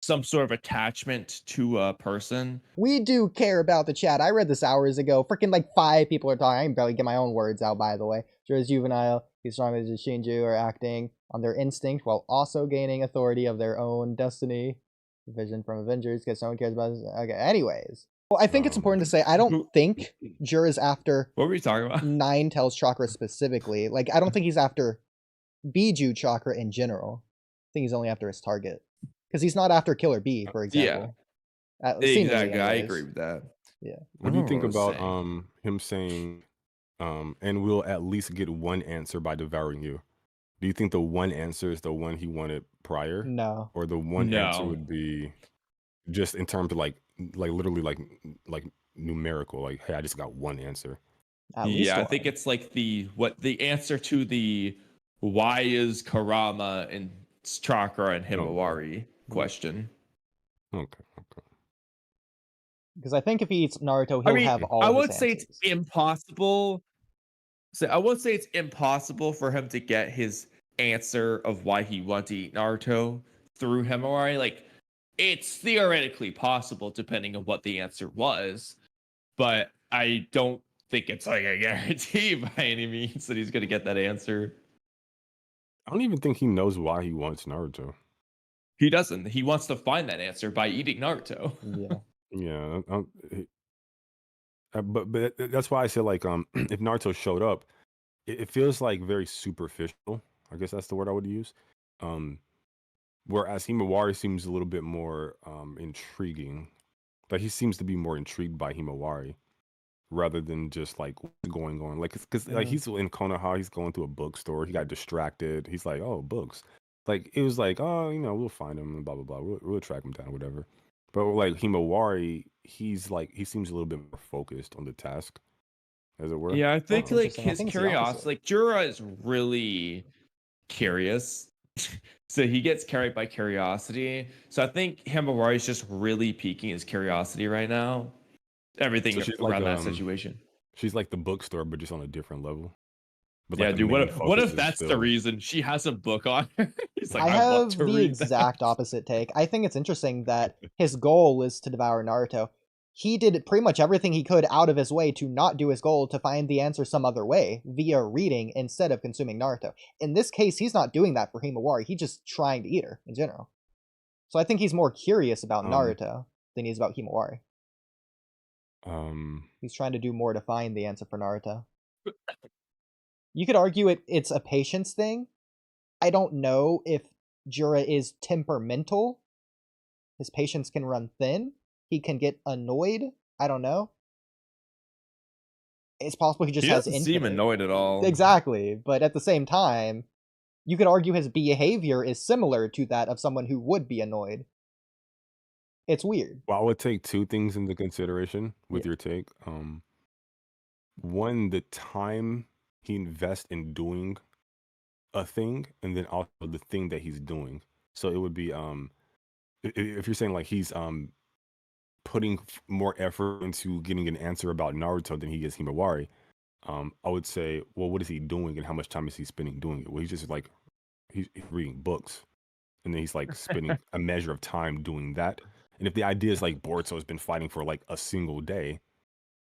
some sort of attachment to a person. We do care about the chat. I read this hours ago. Freaking like 5 people are talking. I can barely get my own words out, by the way. Jura's juvenile. He's strong as Shinju are acting on their instinct while also gaining authority of their own destiny. Vision from Avengers because no one cares about this. Okay, anyways. Well, I think it's important to say I don't think Jura's after What were we talking about? Nine Tails chakra specifically. Like, I don't think he's after Biju chakra in general. I think he's only after his target. Because he's not after Killer B, for example. Seemingly Exactly, I anyways. agree with that. Yeah. What do you think I don't know what about I was him saying, and we'll at least get one answer by devouring you? Do you think the one answer is the one he wanted prior, No. or the one answer No. would be just in terms of like literally like numerical, like hey, I just got one answer. At least Yeah, I one. think it's like the answer to the why is Kurama and Chakra and Himawari question. Okay. Because I think if he eats Naruto, he'll have all I of his would say it's answers. impossible. So I won't say it's impossible for him to get his answer of why he wanted to eat Naruto through Himawari. Like, it's theoretically possible depending on what the answer was, but I don't think it's like a guarantee by any means that he's going to get that answer. I don't even think he knows why he wants Naruto. He doesn't. He wants to find that answer by eating Naruto. Yeah. Yeah, But that's why I said like if Naruto showed up, it feels like very superficial. I guess that's the word I would use. Um, whereas Himawari seems a little bit more intriguing. Like he seems to be more intrigued by Himawari rather than just like what's going on. Like because like he's in Konoha, he's going to a bookstore. He got distracted. He's like, oh, books. Like it was like, oh, we'll find him and blah blah blah. We'll track him down, whatever. But like Himawari, he's like he seems a little bit more focused on the task, as it were. Yeah, I think That's like interesting. I his think it's the curiosity, opposite. like Jura is really curious. So he gets carried by curiosity. So I think Himawari is just really piquing his curiosity right now. Everything So she's around like that situation. she's like the bookstore, but just on a different level. But Yeah, like the dude. main What focus if is that's the still reason she has a book on her? He's like, I I want have to the read exact that. opposite take. I think it's interesting that his goal is to devour Naruto. He did pretty much everything he could out of his way to not do his goal to find the answer some other way, via reading instead of consuming Naruto. In this case, he's not doing that for Himawari, he's just trying to eat her, in general. So I think he's more curious about Naruto than he is about Himawari. He's trying to do more to find the answer for Naruto. You could argue it's a patience thing. I don't know if Jura is temperamental. His patience can run thin. He can get annoyed. I don't know. It's possible he just He has doesn't seem infinite. annoyed at all. Exactly, but at the same time, you could argue his behavior is similar to that of someone who would be annoyed. It's weird. Well, I would take two things into consideration with your take. One, the time he invests in doing a thing, and then also the thing that he's doing. So it would be if you're saying like he's putting more effort into getting an answer about Naruto than he is Himawari, I would say, well, what is he doing and how much time is he spending doing it? Well, he's just like he's reading books, and then he's like spending a measure of time doing that. And if the idea is like Boruto has been fighting for like a single day,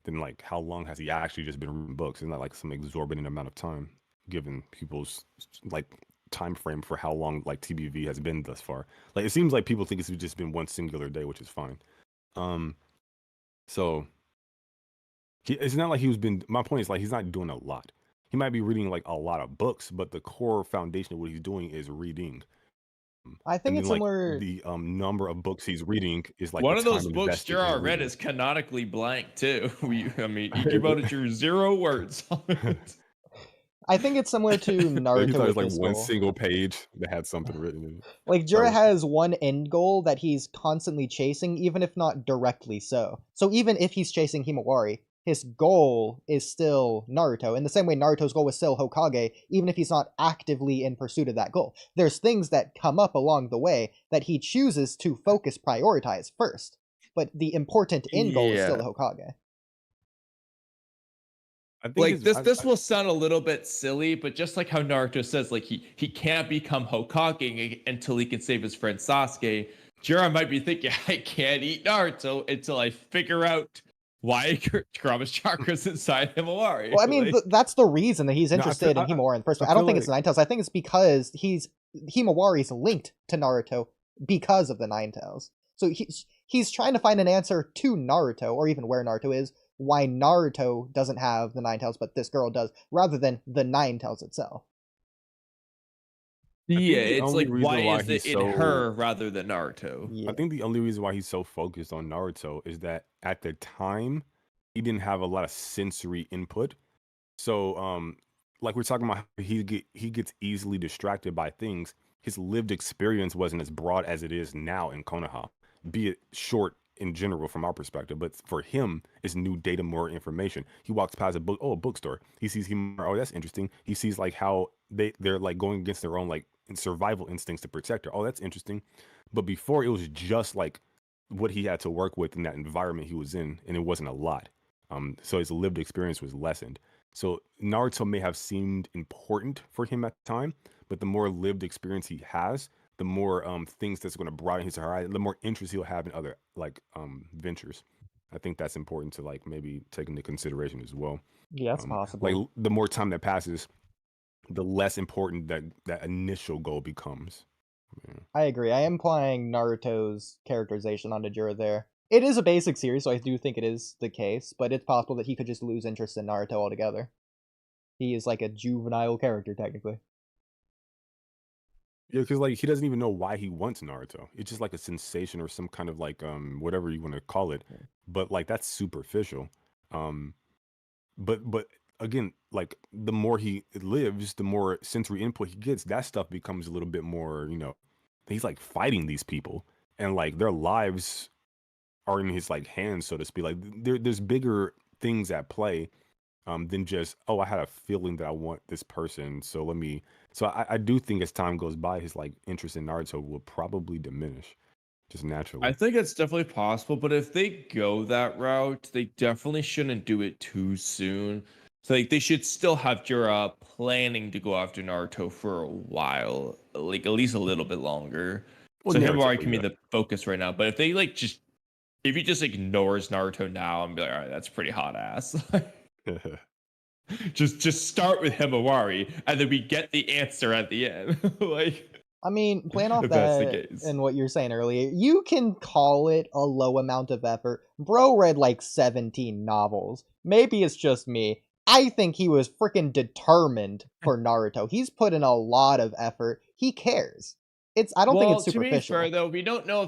then like how long has he actually just been reading books? Isn't that like some exorbitant amount of time given people's like time frame for how long like TBV has been thus far? Like it seems like people think it's just been one singular day, which is fine. So it's not like my point is like he's not doing a lot. He might be reading like a lot of books, but the core foundation of what he's doing is reading. I think And it's then, like, similar. the number of books he's reading is like One the of time those books invested in Jura read reading. is canonically blank too. I mean, you devoted your 0 words on it. I think it's similar to Like, he Naruto thought it was with like his one goal. single page that had something written in it. Like, Jura Oh. has one end goal that he's constantly chasing, even if not directly so. So even if he's chasing Himawari, his goal is still Naruto, in the same way Naruto's goal was still Hokage, even if he's not actively in pursuit of that goal. There's things that come up along the way that he chooses to focus, prioritize first, but the important end goal is still the Hokage. I think Like this will sound a little bit silly, but just like how Naruto says, like he can't become Hokage until he can save his friend Sasuke. Jura might be thinking, I can't eat Naruto until I figure out why Kurama's chakra's inside Himawari. Well, I mean, that's the reason that he's No, I interested feel- in Himawari in the first place. I I don't feel think it's the Nine Tails. I think it's because Himawari's linked to Naruto because of the Nine Tails. So he's trying to find an answer to Naruto, or even where Naruto is, why Naruto doesn't have the Nine Tails, but this girl does, rather than the Nine Tails itself. Yeah, the it's only like, reason why why is it he's in so- her rather than Naruto? Yeah. I think the only reason why he's so focused on Naruto is that at the time he didn't have a lot of sensory input. So like we're talking about, he gets easily distracted by things. His lived experience wasn't as broad as it is now in Konoha, be it short in general from our perspective, but for him it's new data, more information. He walks past a bookstore, he sees him, oh, that's interesting. He sees like how they're like going against their own like survival instincts to protect her. Oh, that's interesting. But before, it was just like what he had to work with in that environment he was in, and it wasn't a lot. So his lived experience was lessened. So Naruto may have seemed important for him at the time, but the more lived experience he has, the more things that's going to broaden his horizon, the more interest he'll have in other like ventures. I think that's important to like maybe take into consideration as well. Yeah, that's possible. Like the more time that passes, the less important that initial goal becomes. Yeah. I agree. I am applying Naruto's characterization onto Jura there. It is a basic series, so I do think it is the case, but it's possible that he could just lose interest in Naruto altogether. He is like a juvenile character, technically. Yeah, because like he doesn't even know why he wants Naruto. It's just like a sensation or some kind of like whatever you want to call it. But like that's superficial. Um but again, like the more he lives, the more sensory input he gets, that stuff becomes a little bit more, he's like fighting these people and like their lives are in his like hands, so to speak. Like there's bigger things at play than just, oh, I had a feeling that I want this person, so let me. So I do think as time goes by, his like interest in Naruto will probably diminish, just I naturally. think it's definitely possible, but if they go that route, they definitely shouldn't do it too soon. So like they should still have Jura planning to go after Naruto for a while, like at least a little bit longer. Well, So Himawari narratively, can be yeah. the focus right now. But if they like just if he just ignores Naruto now and be like, all right, that's pretty hot ass. just start with Himawari and then we get the answer at the end. Like I mean, playing off if that's the that case. and what you're saying earlier, you can call it a low amount of effort. Bro read like 17 novels. Maybe it's just me. I think he was freaking determined for Naruto. He's put in a lot of effort. He cares. I don't think Well, it's to be superficial. fair though, we don't know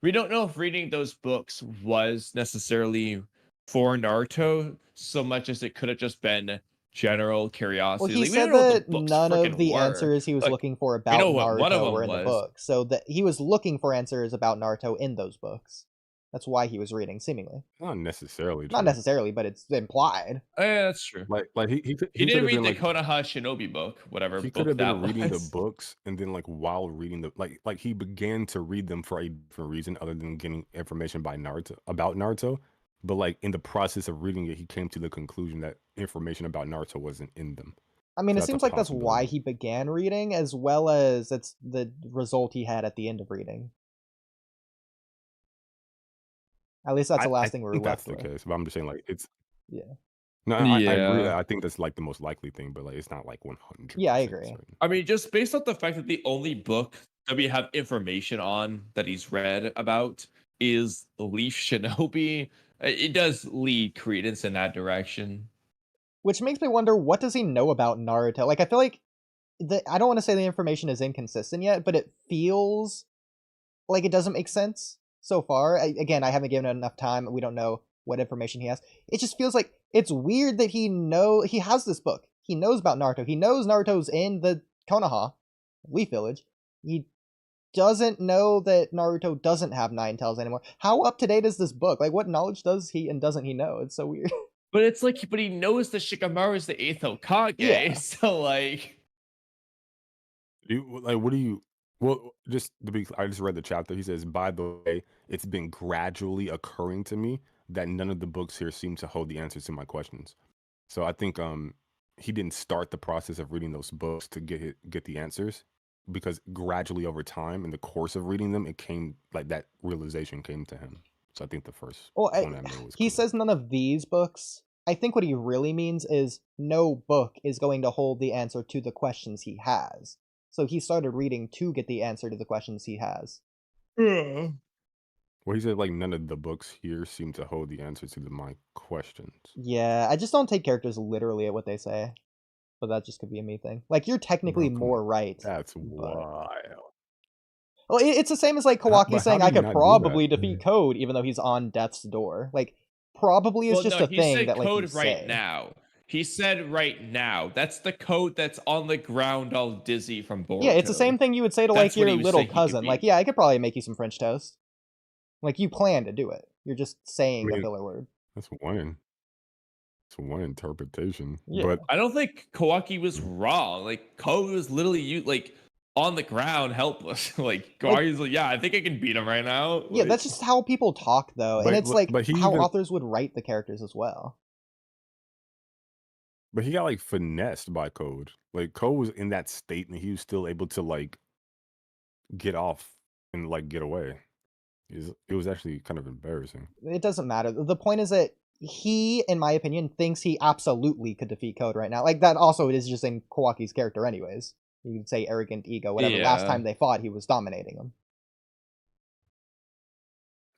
if reading those books was necessarily for Naruto so much as it could have just been general Well, curiosity. he Like we don't said know what the that books none of freaking the were. answers he was Like looking for we know about what one of Naruto them were in the was. book. So that he was looking for answers about Naruto in those books. That's why he was reading, seemingly. Not necessarily Not true. necessarily, but it's implied. Oh, yeah, that's true. Like he could He could didn't have read been the like Konoha Shinobi book, whatever he could book have been that reading the was. books and then like while reading the like he began to read them for a different reason other than getting information by Naruto about Naruto. But like in the process of reading it, he came to the conclusion that information about Naruto wasn't in them. I mean, So it that's a seems like that's why possibility. he began reading, as well as it's the result he had at the end of reading. At least that's the I last thing we were think that's left the with. case, but I'm just saying like it's Yeah. no, I agree. Yeah. I think that's like the most likely thing, but like it's not like 100% Yeah, I agree. certain. I mean, just based off the fact that the only book that we have information on that he's read about is Leaf Shinobi, it does lead credence in that direction. Which makes me wonder, what does he know about Naruto? Like, I feel like I don't want to say the information is inconsistent yet, but it feels like it doesn't make sense so far. Again, I haven't given it enough time. We don't know what information he has. It just feels like it's weird that he has this book. He knows about Naruto. He knows Naruto's in the Konoha, Leaf Village. He doesn't know that Naruto doesn't have nine tails anymore. How up to date is this book? Like, what knowledge does he and doesn't he know? It's so weird. But it's like, but he knows that Shikamaru is the eighth Hokage, Yeah. so like, Like, what do you? Well, just to be, I just read the chapter. He says, "By the way, it's been gradually occurring to me that none of the books here seem to hold the answers to my questions." So I think he didn't start the process of reading those books to get the answers, because gradually over time, in the course of reading them, it came like that realization came to him. So I think the first Well, point I made was he correct. says none of these books. I think what he really means is no book is going to hold the answer to the questions he has. So he started reading to get the answer to the questions he has. Well, he said like none of the books here seem to hold the answers to my questions. Yeah, I just don't take characters literally at what they say. But that just could be a me thing. Like, you're technically Bro, come on. more right. That's But... wild. Well, it's the same as like Kawaki But how saying do I you could not do that? probably defeat Code even though he's on death's door. Like, probably is well, just no, a he thing said that like you code right say. now. He said right now. That's the code that's on the ground, all dizzy from Boruto. Yeah, it's the same thing you would say to That's like what your he was little saying he could cousin. Like, beat. yeah, I could probably make you some French toast. Like, you plan to do it. You're just saying I a mean, filler word. that's one. It's one interpretation. Yeah. But I don't think Kawaki was wrong. Like Code was literally like on the ground, helpless. Like Kawaki's like, yeah, I think I can beat him right now. Yeah, Like, that's just how people talk, though. And it's like but he how even authors would write the characters as well. but he got like finessed by Code. Like Code was in that state and he was still able to like get off and like get away. It was actually kind of embarrassing. It doesn't matter. The point is that he, in my opinion, thinks he absolutely could defeat Code right now. Like, that also is just in Kawaki's character anyways. You could say arrogant ego, whatever. Last yeah. time they fought, he was dominating him.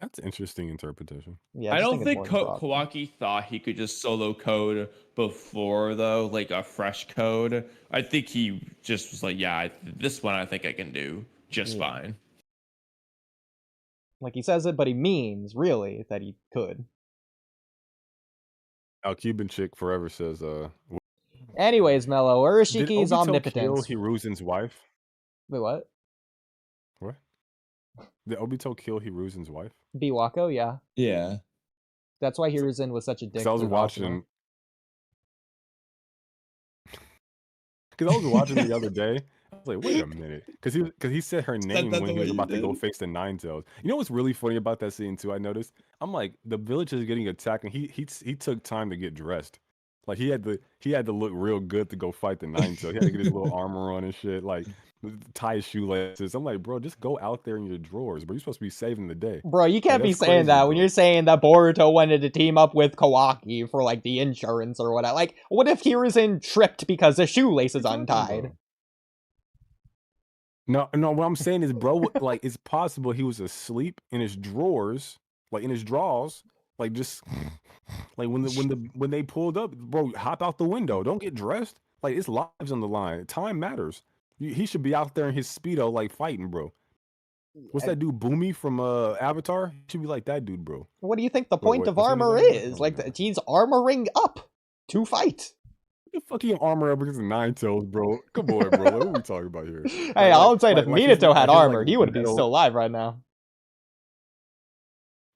That's an interesting interpretation. Yeah, I just don't it's think more than Brock. Kawaki thought he could just solo code before, though, like a fresh code. I think he just was like, yeah, this one I think I can do just Yeah. fine. Like he says it, but he means really that he could. Our Cuban chick forever says, Anyways, Mello, did Urashiki's Obito omnipotence. kill Hiruzen's wife? Wait, what? What? Did Obito kill Hiruzen's wife? Biwako, yeah. Yeah. That's why Hiruzen was such a dick. Because I was with watching. Asuma. Because I was watching the other day. I was like, wait a minute. Because he said her name that when the he way was you about to go did? face the Nine Tails. You know what's really funny about that scene too? I noticed. I'm like, the village is getting attacked, and he took time to get dressed. Like he had to look real good to go fight the Nine Tails. He had to get his little armor on and shit. Like tie his shoelaces. I'm like, bro, just go out there in your drawers. Bro, you're supposed to be saving the day. Bro, you can't Like, be that's saying crazy, that when bro. you're saying that Boruto wanted to team up with Kawaki for like the insurance or whatever. Like, what if Hiruzen tripped because the shoelace is What are you talking untied? about? No, what I'm saying is, bro, like it's possible he was asleep in his drawers, like in his drawers, like just like when they pulled up, bro, hop out the window, don't get dressed. Like it's lives on the line. Time matters. He should be out there in his speedo, like fighting, bro. What's that dude, Boomy from Avatar? He should be like that dude, bro. What do you think the Wait, point of what's his armor name? is? Oh, Like, no. he's armoring up to fight. The fucking armor up against the Nine Tails, bro. Come on, bro. Like, what are we talking about here? Hey, all I'm saying, if he's Minato had he's armor, he would be metal- still alive right now.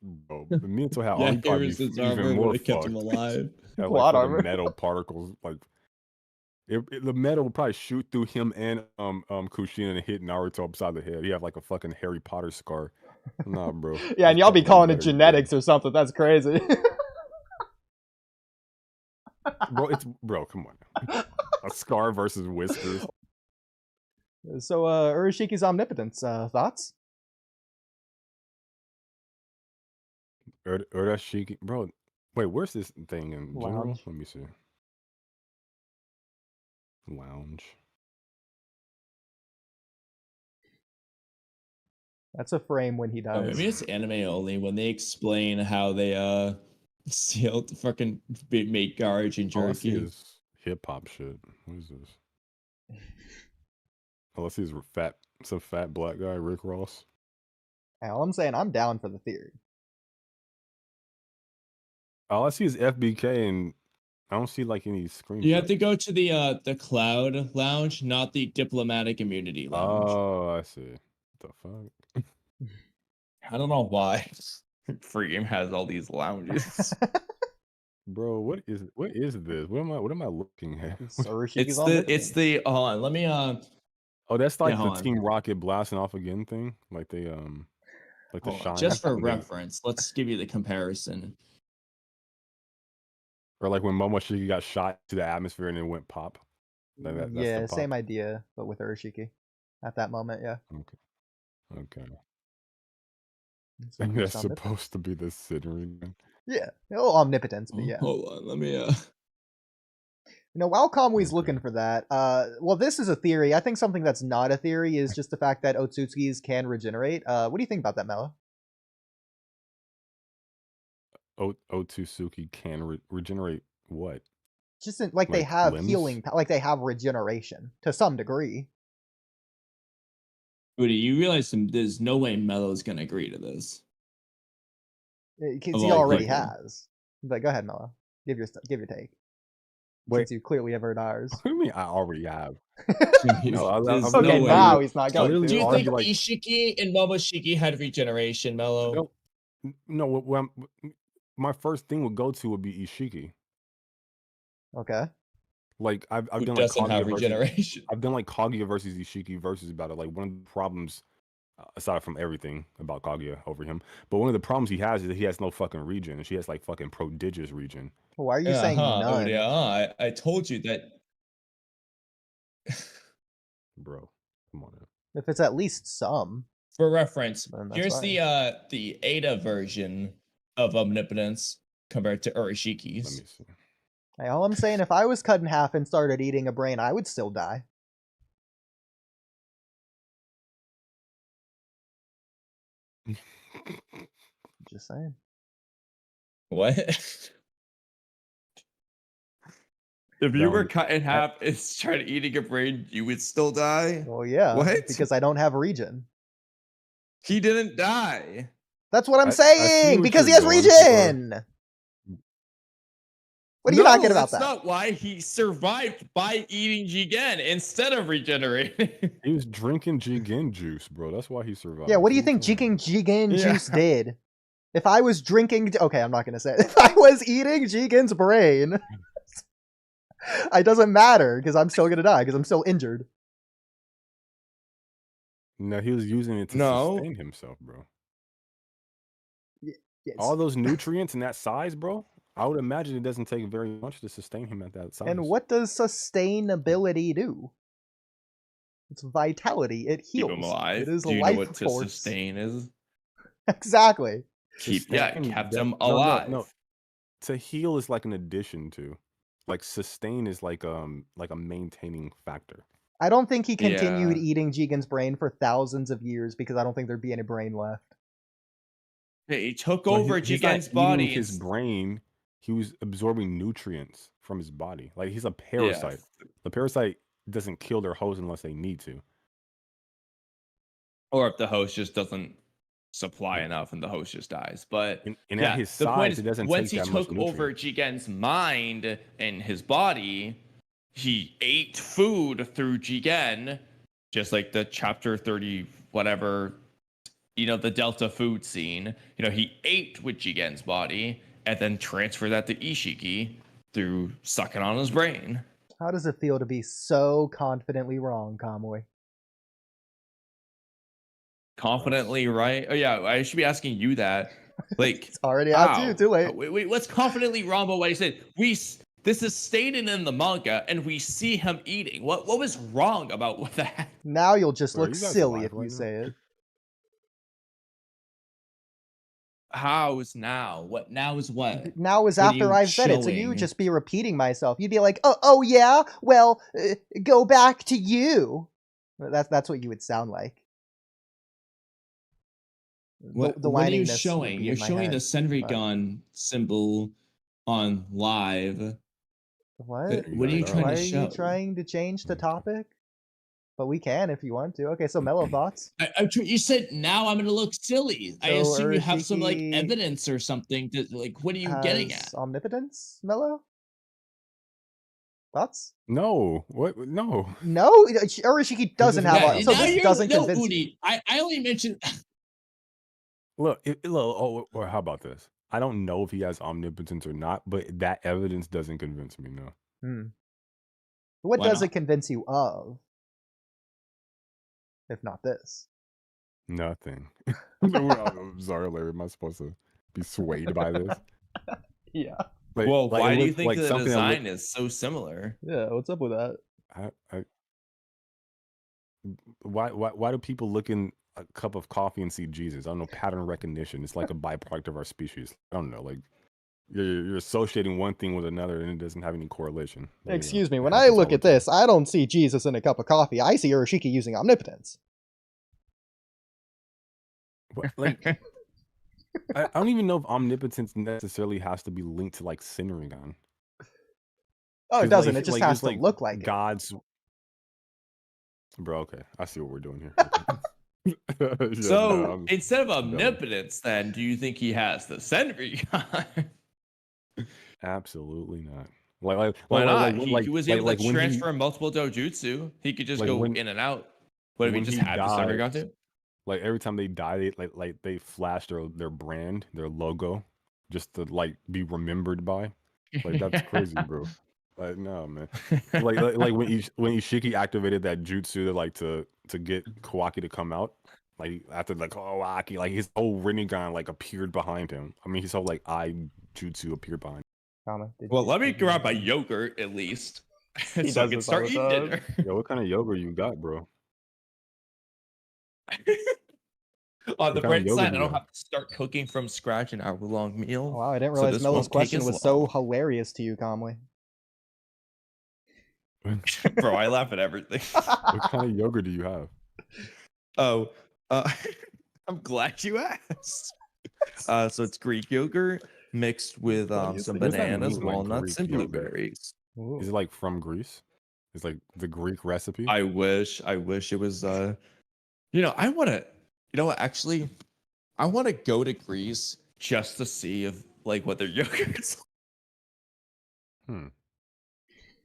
Bro, the Minato had Yeah, armor, probably Hiruzen's be even armor more would have kept him fucked. alive. Yeah, like Plot fucking armor. metal particles, like the metal would probably shoot through him and Kushina and hit Naruto upside the head. He have like a fucking Harry Potter scar. Nah, bro. Yeah, and This y'all be fucking calling it better get- genetics or something. That's crazy. Bro, come on. A scar versus whiskers. So, Urashiki's omnipotence, thoughts? Urashiki, bro. Wait, where's this thing in general? Lounge. Let me see. Lounge. That's a frame when he Oh, dies. maybe it's anime only when they explain how they sealed the fucking made garbage and All I see jerky. is hip hop shit. What is this? All I see is some fat black guy, Rick Ross. All I'm saying, I'm down for the theory. All I see is FBK, and I don't see like any screen. You have to go to the cloud lounge, not the diplomatic immunity lounge. Oh, I see. What the fuck? I don't know why Free Game has all these lounges. Bro, what is this? What am I looking at? It's the hold on, let me Oh, that's like Yeah, the hold on. Team Rocket blasting off again thing. Like they like the hold on, shine. Just for when they- reference, let's give you the comparison. or like when Momoshiki got shot to the atmosphere and it went pop. That's the Yeah, pop. same idea, but with Urashiki. At that moment, yeah. Okay. So And that's he's omnipotent. supposed to be the Sidri. Yeah. Oh, omnipotence, but yeah. Hold on, let me You know, while Kamui's Okay. looking for that, well, this is a theory. I think something that's not a theory is just the fact that Otsutsukis can regenerate. What do you think about that, Mello? Otsutsuki can regenerate what? Just like they Like have limbs? healing, like they have regeneration to some degree. Woody, you realize there's no way Mello's gonna agree to this. Because Of he all already people. has. But go ahead, Mello. Give your take. Wait, Since you clearly have heard ours. what do you mean I already have? No, There's Okay, no way. now he's not I going literally Do you to. think argue, like- Ishiki and Momoshiki had regeneration, Mello? No, my first thing would be Ishiki. Okay. Like I've Who done like doesn't Kaguya have versus, regeneration? I've done like Kaguya versus Ishiki versus about it. Like one of the problems, aside from everything about Kaguya over him, but one of the problems he has is that he has no fucking regen, and she has like fucking prodigious regen. Why are you saying none? Yeah, I told you that. Bro, come on. Man. If it's at least some. For reference, Then that's here's fine. the Ada version of omnipotence compared to Let Urishiki's. me see. Hey, all I'm saying, if I was cut in half and started eating a brain, I would still die. Just saying. What? If you were cut in half and tried eating a brain, you would still die? Well, yeah. What? Because I don't have regen. He didn't die. That's what I'm I see saying! what Because he you're has going for. regen! What are you not getting about that? That's not why he survived by eating Jigen instead of regenerating. He was drinking Jigen juice, bro. That's why he survived. Yeah, what do you are think talking Jigen Yeah. juice did? If I was drinking... Okay, I'm not going to say it. If I was eating Jigen's brain, it doesn't matter, because I'm still going to die, because I'm still injured. No, he was using it to No. sustain himself, bro. Yes. All those nutrients and that size, bro. I would imagine it doesn't take very much to sustain him at that size. And what does sustainability do? It's vitality. It heals. Keep him alive. It is Do you life know what to force. sustain is? Exactly. Sustain- kept that- him no, alive. No. To heal is like an addition to. Like sustain is like a maintaining factor. I don't think he continued Yeah. eating Jigen's brain for thousands of years because I don't think there'd be any brain left. He took Well, over he's not Jigen's eating body. his brain. He was absorbing nutrients from his body. Like he's a parasite. The parasite doesn't kill their host unless they need to. Or if the host just doesn't supply enough and the host just dies. But And yeah, at his the point size, is, it doesn't once take he that much took over nutrient. Jigen's mind and his body, he ate food through Jigen, just like the chapter 30, whatever, the Delta food scene. He ate with Jigen's body and then transferred that to Ishiki through sucking on his brain. How does it feel to be so confidently wrong, Kamui? Confidently, right? Oh yeah, I should be asking you that. Like, It's already out to you, how? too late. Wait, what's confidently wrong about what he said? This is stated in the manga, and we see him eating. What was wrong about that? Now you'll just Bro, look you guys silly live if you right now? say it. How is now? What now is what? Now is What are after you I've said it, so you showing? would just be repeating myself. You'd be like, "Oh yeah, well, go back to you." That's what you would sound like. What are you whininess would showing? be You're in my showing the head, Senri but- gun symbol on live. What? What are you trying Why to are show? you trying to change the topic? But we can if you want to. Okay, so Mello, thoughts? You said now I'm gonna look silly. I So assume you have some like Urashiki evidence or something. What are you getting Has at? omnipotence, Mello? Thoughts? No. What? No. No, Urashiki doesn't have. Yeah, So now this you're- doesn't no, convince you. Oodie. I only mentioned. Look, or how about this? I don't know if he has omnipotence or not, but that evidence doesn't convince me. No. What Why does not? it convince you of? If not this. Nothing. I'm sorry, Larry. Am I supposed to be swayed by this? Yeah. Like, Well, like, why it do you looked think like the something that design is so similar? Yeah, what's up with that? why do people look in a cup of coffee and see Jesus? I don't know, pattern recognition. It's like a byproduct of our species. I don't know, like you're associating one thing with another and it doesn't have any correlation. Like, Excuse me, it when I happens look all at the time. this, I don't see Jesus in a cup of coffee. I see Urashiki using omnipotence. What, like, I don't even know if omnipotence necessarily has to be linked to like Senringan. Oh, it 'Cause, doesn't. like, It just like, has there's, to look like it. God's. Bro, okay, I see what we're doing here. Yeah, So no, instead of omnipotence, then do you think he has the Senri? absolutely not. Like, Why not? when- He was able like to when he- transfer multiple dojutsu. He could just like go when- in and out. What if he when just he had the Senri dies, too? Like every time they die, they flash their brand, their logo, just to like be remembered by. Like that's crazy, bro. Like no, man. Like when Ishiki activated that jutsu to get Kawaki to come out, like after like Kawaki, like his whole Rinnegan like appeared behind him. I mean, his whole like eye jutsu appeared behind him. Well, let me grab a yogurt at least, so I does can this start all the eating time. dinner. Yo, what kind of yogurt you got, bro? On the What kind of bright yogurt side, I you don't got? have to start cooking from scratch an hour-long meal. Wow, I didn't So realize this Mello's won't take question as was so long. hilarious to you, Kamui. Bro, I laugh at everything. What kind of yogurt do you have? Oh, I'm glad you asked. So it's Greek yogurt mixed with some What does that bananas, mean, like, walnuts, Greek and yogurt? blueberries. Ooh. Is it like from Greece? It's like the Greek recipe. I wish it was. I want to. Actually, I want to go to Greece just to see if what their yogurt's.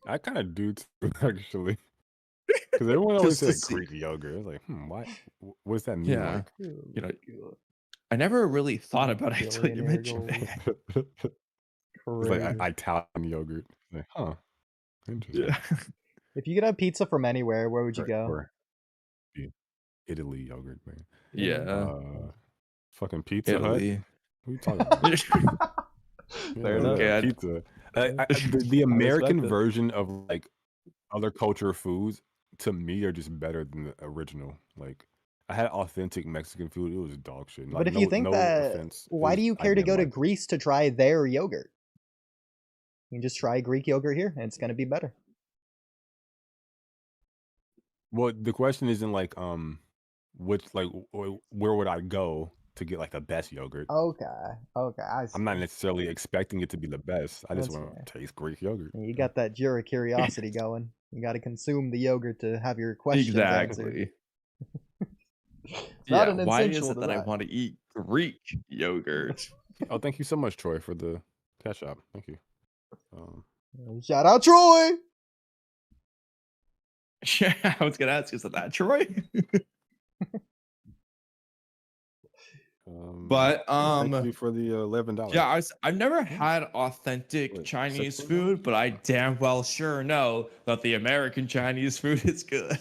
I kind of do too, actually. Because everyone always Just to said see. Greek yogurt. I was like, why? What does that mean? Yeah. I never really thought about it until you Billionaire mentioned goals. it. It's like Crazy. Italian yogurt. Like, huh? Interesting. Yeah. If you could have pizza from anywhere, where would you go? Or Italy yogurt, man. Yeah. Fucking Pizza Hut. Italy. What are you talking about? Fair enough. Okay, Pizza. The American respect it. version of like other culture foods to me are just better than the original. Like I had authentic Mexican food. It was dog shit. Like, But if you think that, offense, why do you I care to didn't go to like it. Greece to try their yogurt? You can just try Greek yogurt here, and it's gonna be better. Well, the question isn't like where would I go to get like the best yogurt? Okay, I see. I'm not necessarily expecting it to be the best. I just That's want fair. to taste Greek yogurt. You got that Jura curiosity going. You got to consume the yogurt to have your questions answered. Exactly. It's not an Why essential is it that I desire. want to eat Greek yogurt? Oh, thank you so much, Troy, for the cash app. Thank you. Shout out Troy. Yeah, I was gonna ask, is that Troy? But thank you for the $11. yeah, I've never had authentic Wait, Chinese $6? food, but I damn well sure know that the American Chinese food is good.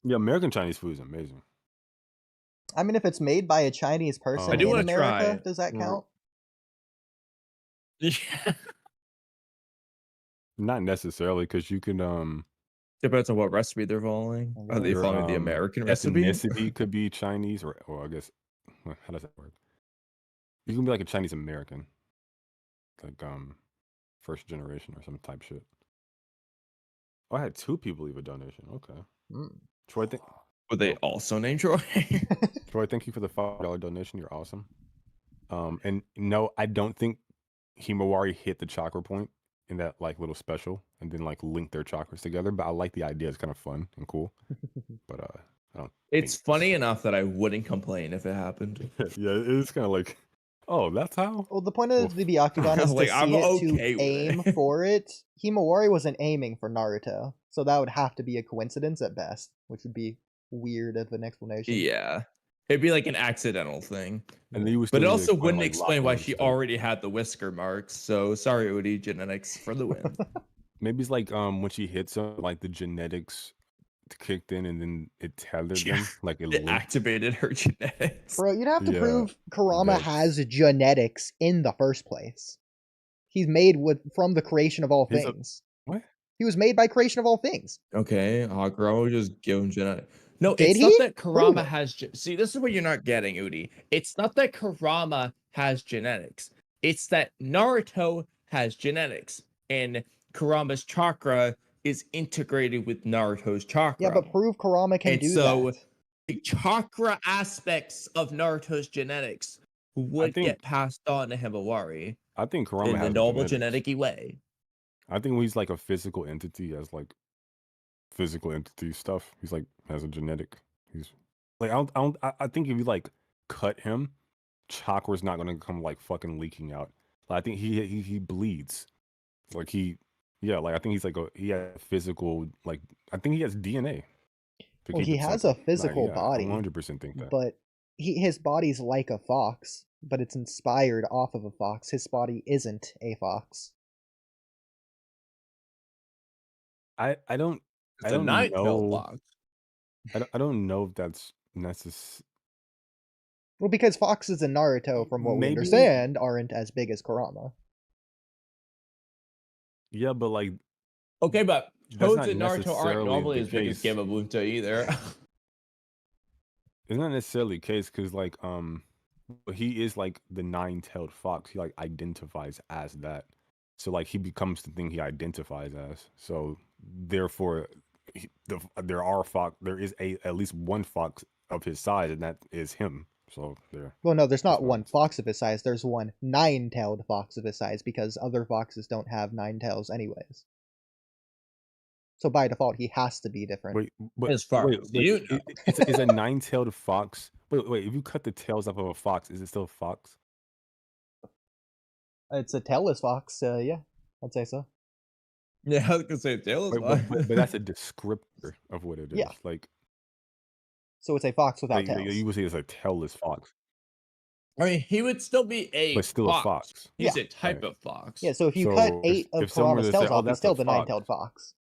Yeah, American Chinese food is amazing. I mean, if it's made by a Chinese person I do in wanna America, try. does that count? Yeah. Not necessarily, because you can Depends on what recipe they're following. Are they your following the American recipe? ethnicity could be Chinese, or I guess how does that work? You can be like a Chinese American, like first generation or some type shit. Oh, I had 2 people leave a donation. Okay, Troy, Were they also named Troy? Troy, thank you for the $5 donation. You're awesome. And no, I don't think Himawari hit the chakra point in that like little special and then like link their chakras together. But I like the idea; it's kind of fun and cool. But I don't. It's funny enough that I wouldn't complain if it happened. Yeah, it's kind of like, oh, that's how. Well, the point of the Byakugan is Like, to I'm see it okay to with aim it. for it. Himawari wasn't aiming for Naruto, so that would have to be a coincidence at best, which would be weird of an explanation. Yeah. It'd be like an accidental thing. And then you But it still also wouldn't like, explain why lockdowns she too. already had the whisker marks. So sorry, Oodie, genetics for the win. Maybe it's like when she hits him, like the genetics kicked in and then it tethered Yeah. them, like it It linked. activated her genetics. Bro, you'd have to Yeah, prove Kurama that's- has genetics in the first place. He's made from the creation of all He's a- things. What? He was made by creation of all things. Okay, Kurama just give him genetic. No, Did it's he? not that Prove Kurama it. has. See, this is what you're not getting, Oodie. It's not that Kurama has genetics. It's that Naruto has genetics, and Kurama's chakra is integrated with Naruto's chakra. Yeah, but prove Kurama can And do so that. the chakra aspects of Naruto's genetics would think- get passed on to Himawari I think Kurama in has the normal genetics. genetic way. I think when he's like a physical entity, as like physical entity stuff, he's like has a genetic. He's like I think if you like cut him, chakra's not gonna come like fucking leaking out. Like, I think he bleeds. Like I think he's like he has physical, like I think he has DNA. Well, he has a physical body, I 100% think that. but his body's like a fox, but it's inspired off of a fox. His body isn't a fox. I don't It's a don't nine-tailed know. fox. I don't know if that's necessary. Well, because foxes in Naruto, from what we Maybe- understand, aren't as big as Kurama. Yeah, but like Okay, but That's toads not in Naruto aren't necessarily normally the as big as case. Gamabunta either. it's not necessarily the case because like he is like the 9-tailed fox. He like identifies as that. So like he becomes the thing he identifies as. So therefore there is at least one fox of his size, and that is him. So there. Well, no, there's not That's one nice. fox of his size. There's one nine-tailed fox of his size because other foxes don't have 9 tails anyways. So by default, he has to be different. Wait, but As far wait, as but you know. is a 9-tailed fox? Wait. If you cut the tails off of a fox, is it still a fox? It's a tailless fox. Yeah, I'd say so. Yeah, I was gonna say tail is Wait, fine. but that's a descriptor of what it is. Yeah. Like So it's a fox without you tails. would say it's a tailless fox, I mean, he would still be a but still a fox. He's Yeah. a type Right. of fox. Yeah, so if you cut So 8 of if someone were Kurama's to say, tails "Oh, off, he's that's still a the fox," 9-tailed fox.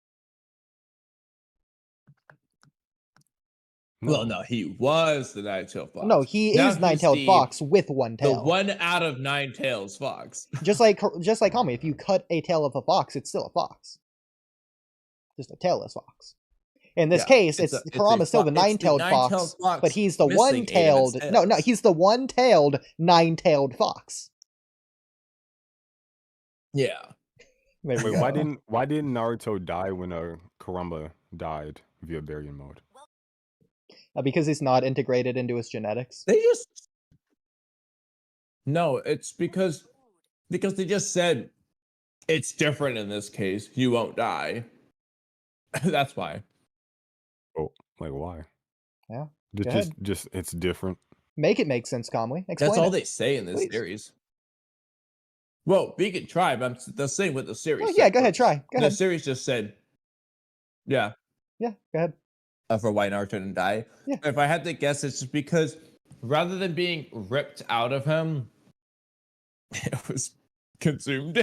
Well, no, he was the nine-tailed fox. No, he Now is he's 9-tailed the- fox with 1 The tail. 1 out of 9 tails fox. Just like Kamui, if you cut a tail of a fox, it's still a fox. Just a tailless fox. In this Yeah, case, it's it's a- it's Kurama's a still fo- the it's the 9-tailed nine-tailed fox, but he's the missing 8 of its 1-tailed. No, tails. he's the 1-tailed 9-tailed fox. Yeah. There we Wait, go. why didn't Naruto die when Kurama died via Baryon mode? Because he's not integrated into his genetics. They just No, it's because they just said it's different in this case. You won't die. That's why. Oh, like why? Yeah, Just, go ahead. just it's different. Make it make sense, Kamui. Explain That's all it. they say in this Please. series. Well, we can try, but I'm the same with the series. Well, yeah, said go ahead, first. try. Go The ahead. series just said, yeah, Yeah, go ahead. for why Naruto didn't die. Yeah. If I had to guess, it's just because rather than being ripped out of him, it was consumed.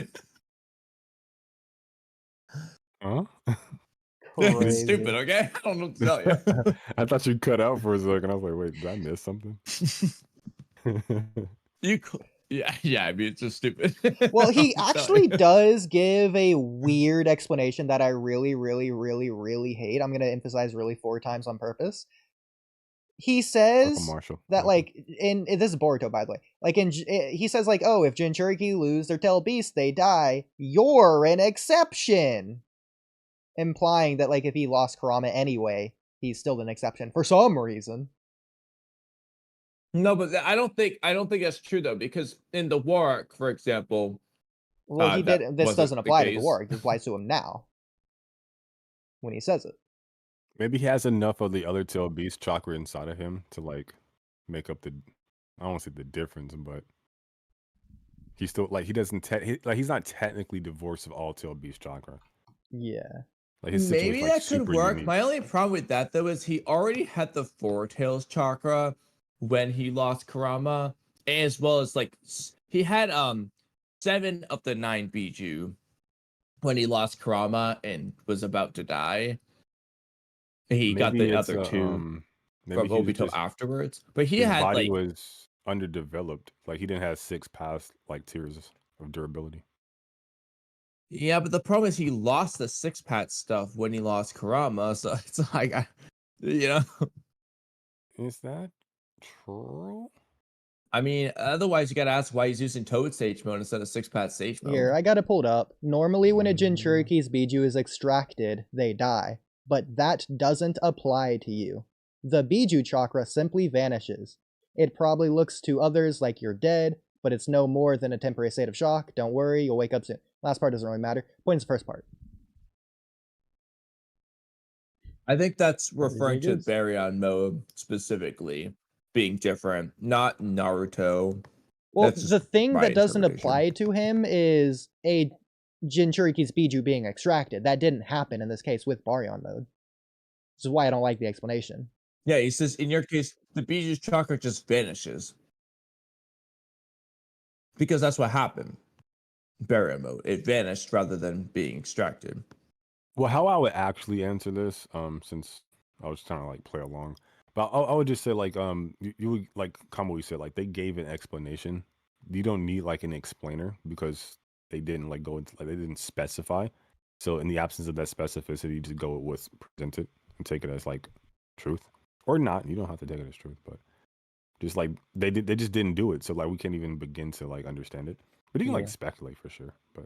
Huh? It's Crazy. stupid, okay? I don't know what to tell you. I thought you cut out for a second. I was like, wait, did I miss something? Yeah, I mean, it's just stupid. Well, he I'll tell actually you. does give a weird explanation that I really, really, really, really hate. I'm going to emphasize really 4 times on purpose. He Uncle says Marshall. that, Welcome. like, this is Boruto, by the way. Like, he says, like, oh, if Jinchuriki lose their tail beast, they die. You're an exception. Implying that, like, if he lost Kurama anyway, he's still an exception for some reason. No, but I don't think that's true though, because in the war arc, for example, Well, he that did. This wasn't doesn't the apply to the case. war. It applies to him now when he says it. Maybe he has enough of the other tail beast chakra inside of him to like make up the. I don't want to say the difference, but he's still like he doesn't he's not technically divorced of all tail beast chakra. Yeah. Like his Maybe situation's, like, that could super work. unique. My only problem with that though is he already had the 4 tails chakra when he lost Kurama, as well as like he had 7 of the 9 Biju when he lost Kurama and was about to die. He got Maybe the it's other 2 maybe from he was Obito just afterwards, but he his had body like was underdeveloped. Like he didn't have 6 past like tiers of durability. yeah, but the problem is he lost the 6-pack stuff when he lost Kurama, so it's like you know. Is that true? I mean, otherwise you gotta ask why he's using Toad Stage Mode instead of 6-pack Stage Mode. Here, I got it pulled up. Normally, when a Jinchuriki's Biju is extracted, they die. But that doesn't apply to you. The Biju chakra simply vanishes. It probably looks to others like you're dead, but it's no more than a temporary state of shock. Don't worry, you'll wake up soon. Last part doesn't really matter. Point is the first part. I think that's What referring do you to think Baryon mode specifically being different, not Naruto. Well, That's just the thing my that doesn't interpretation. apply to him is a Jinchuriki's Biju being extracted. That didn't happen in this case with Baryon mode. This is why I don't like the explanation. Yeah, he says in your case, the Biju's chakra just vanishes. Because that's what happened. Baryon mode. It vanished rather than being extracted. Well, how I would actually answer this, since I was trying to like play along, but I would just say like, you would like Kamui said, like they gave an explanation. You don't need like an explainer because they didn't like go into like they didn't specify. So in the absence of that specificity, you just go with what's presented and take it as like truth or not. You don't have to take it as truth, but just like they just didn't do it. So like we can't even begin to like understand it. But you can like Yeah. speculate for sure. But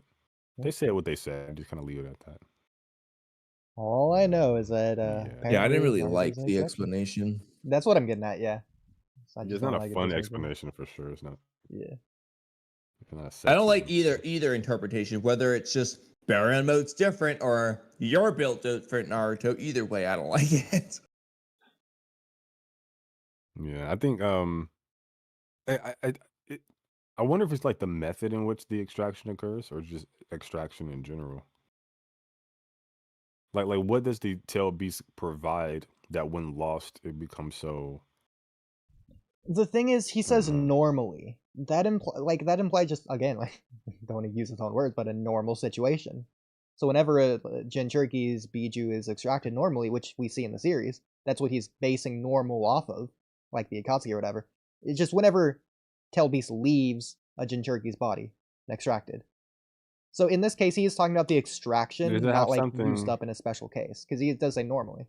they said what they said. Just kind of leave it at that. All I know is that Yeah. Yeah, I didn't apparently really Naruto's like an the exception. explanation. That's what I'm getting at. Yeah. I just It's don't not a like it fun this way. explanation for sure. It's not. Yeah. It's not I don't sexy. like either interpretation, whether it's just Baron mode's different or you're built different, Naruto. Either way, I don't like it. Yeah, I think I wonder if it's like the method in which the extraction occurs, or just extraction in general. Like what does the tail beast provide that when lost it becomes so? The thing is, he I says don't know. normally. That implies just again, like, don't want to use his own words, but a normal situation. So whenever a Jinchuriki's Biju is extracted normally, which we see in the series, that's what he's basing normal off of, like the Akatsuki or whatever. It's just whenever Tail Beast leaves a Jinchuriki's body and extracted. So in this case, he is talking about the extraction, Does it not have like used something? up in a special case, because he does say normally.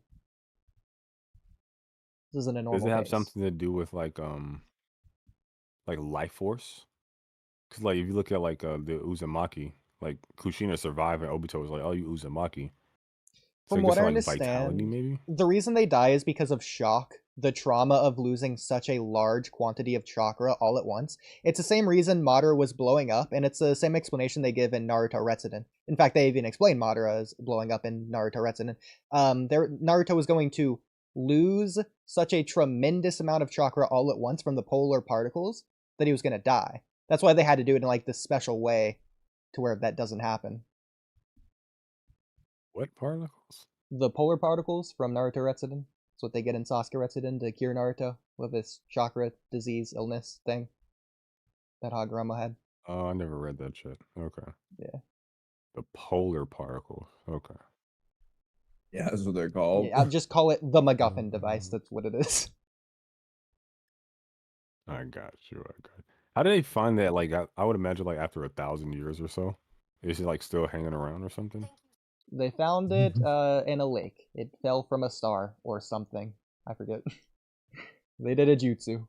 This isn't a Does normal it have case. something to do with like life force? Because like if you look at like the Uzumaki, like Kushina survived and Obito was like, "Oh, you Uzumaki." So I From guess what I like vitality, understand, maybe. the reason they die is because of shock, the trauma of losing such a large quantity of chakra all at once. It's the same reason Madara was blowing up, and it's the same explanation they give in Naruto Retsuden. In fact, they even explain Madara as blowing up in Naruto Retsuden. Naruto was going to lose such a tremendous amount of chakra all at once from the polar particles that he was going to die. That's why they had to do it in like this special way to where that doesn't happen. What particles? The polar particles from Naruto Retsuden. That's what they get in Sasuke Retsuden to cure Naruto with this chakra disease illness thing that Hagurama had. Oh, I never read that shit. Okay. Yeah. The polar particles. Okay. Yeah, that's what they're called. Yeah, I'll just call it the MacGuffin device. That's what it is. I got you. I got you. How did they find that? Like, I would imagine, like, after 1,000 years or so, is it like still hanging around or something? They found it in a lake. It fell from a star or something. I forget. They did a jutsu.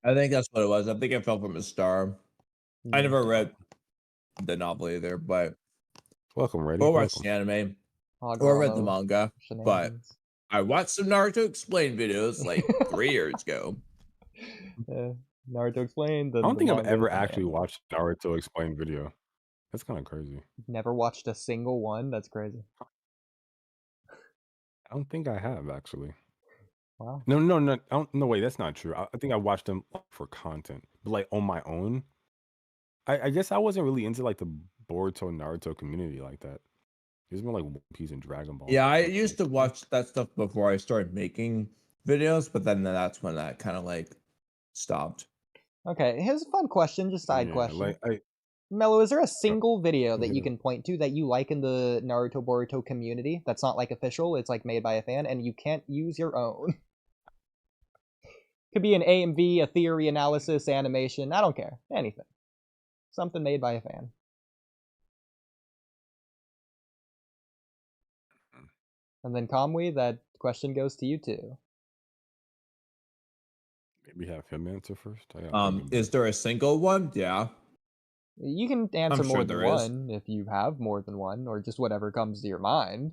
I think that's what it was. I think it fell from a star. I never read the novel either, but Welcome, Ready. or Welcome. watched the anime or Hagurama read the manga. But shenanigans. I watched some Naruto explain videos like 3 years ago. Naruto explained. I don't think I've manga ever and the actually anime. watched Naruto explain video. That's kind of crazy. Never watched a single one. That's crazy. I don't think I have actually. Wow. No. I don't, no, wait, that's not true. I think I watched them for content, but like on my own. I guess I wasn't really into like the Boruto Naruto community like that. It was more like One Piece and Dragon Ball. Yeah, I used to watch that stuff before I started making videos, but then that's when that kind of like stopped. Okay, here's a fun question, just side Yeah, question. like Mello, is there a single video that hit you it. can point to that you like in the Naruto Boruto community that's not like official, it's like made by a fan, and you can't use your own? Could be an AMV, a theory analysis, animation, I don't care. Anything. Something made by a fan. And then Kamui, that question goes to you too. Maybe have him answer first. I gotta think Is there a single one? Yeah. You can answer I'm more sure than there is. one if you have more than one, or just whatever comes to your mind.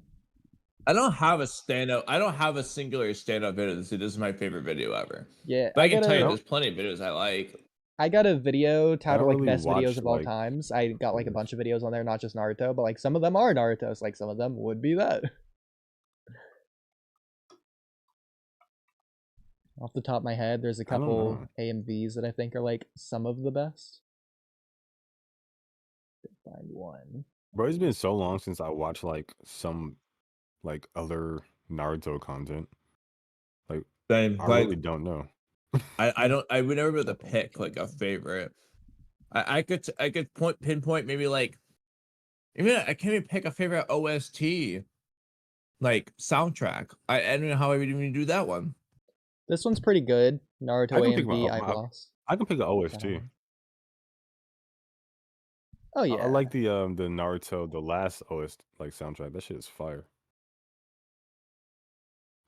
I don't have a standout. I don't have a singular standout video. This is my favorite video ever. Yeah, But I can tell you, a- there's plenty of videos I like. I got a video titled like really best videos watch, of all like, times. I got like a videos. bunch of videos on there, not just Naruto, but like some of them are Naruto's, like some of them would be that. Off the top of my head, there's a I don't couple know. AMVs that I think are like some of the best. Find one. Bro, it's been so long since I watched like some like other Naruto content. Like Same. I Like really don't know. I would never be able to pick like a favorite. I could pinpoint maybe like even I can't even pick a favorite OST like soundtrack. I don't know how I would even do that one. This one's pretty good. Naruto I can pick AMV my- Eyeglass. I can pick an OST. Oh yeah. I like the Naruto, the last OST like soundtrack. That shit is fire.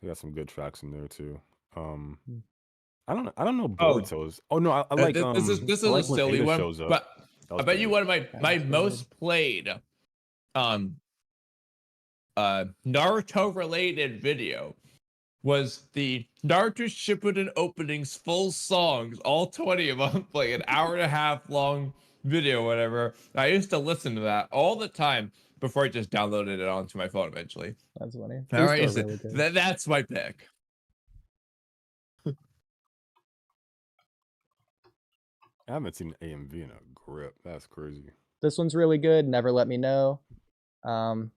They got some good tracks in there too. I don't know Boruto's. Oh no, I like this is I like a when silly Ada one, shows up. but That I was bet you good. one of my That's most played Naruto related video was the Naruto Shippuden openings full songs, all 20 of them, like an hour and a half long video, whatever. I used to listen to that all the time before I just downloaded it onto my phone eventually. That's funny. All right, really that's my pick. I haven't seen AMV in a grip. That's crazy. This one's really good. Never Let Me Know. Naruto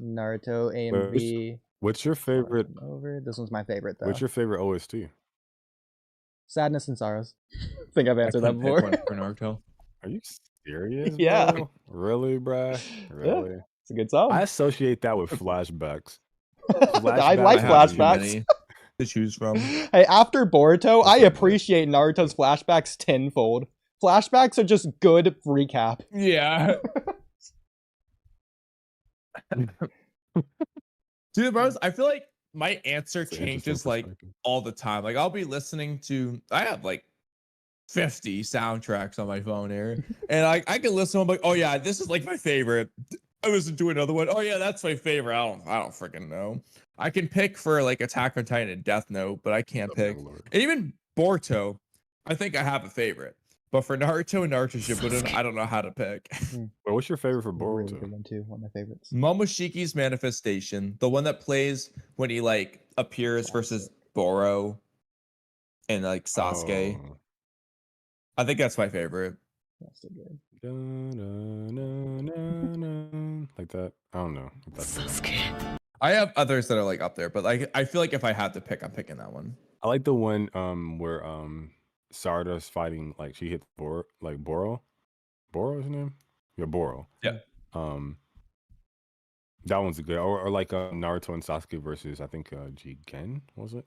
AMV. What's your favorite? Over. This one's my favorite though. What's your favorite OST? Sadness and Sorrows. I think I've answered that before. For Naruto. Are you serious? Yeah. Bro? Really, bruh? Really? Yeah, it's a good song. I associate that with flashbacks. I like flashbacks To choose from. Hey, after Boruto, I appreciate Naruto's flashbacks tenfold. Flashbacks are just good recap. Yeah. Dude, bros, I feel like my answer changes like all the time. Like I'll be listening to, I have like 50 soundtracks on my phone here, and I can listen. I'm like, oh yeah, this is like my favorite. I listen to another one. Oh yeah, that's my favorite. I don't freaking know. I can pick for like Attack on Titan and Death Note, but I can't pick. And even Boruto, I think I have a favorite. But for Naruto and Naruto Shippuden, I don't know how to pick. Well, what's your favorite for Boruto? Really good one too. One of my favorites. Momoshiki's manifestation, the one that plays when he like appears versus Boro and like Sasuke. Oh. I think that's my favorite. That's so good. Like that. I don't know. Sasuke. I have others that are like up there, but like I feel like if I had to pick, I'm picking that one. I like the one where Sarada's fighting, like she hit Boro. Boro's name? Yeah, Boro. Yeah. That one's good. Or like Naruto and Sasuke versus I think Jigen, was it?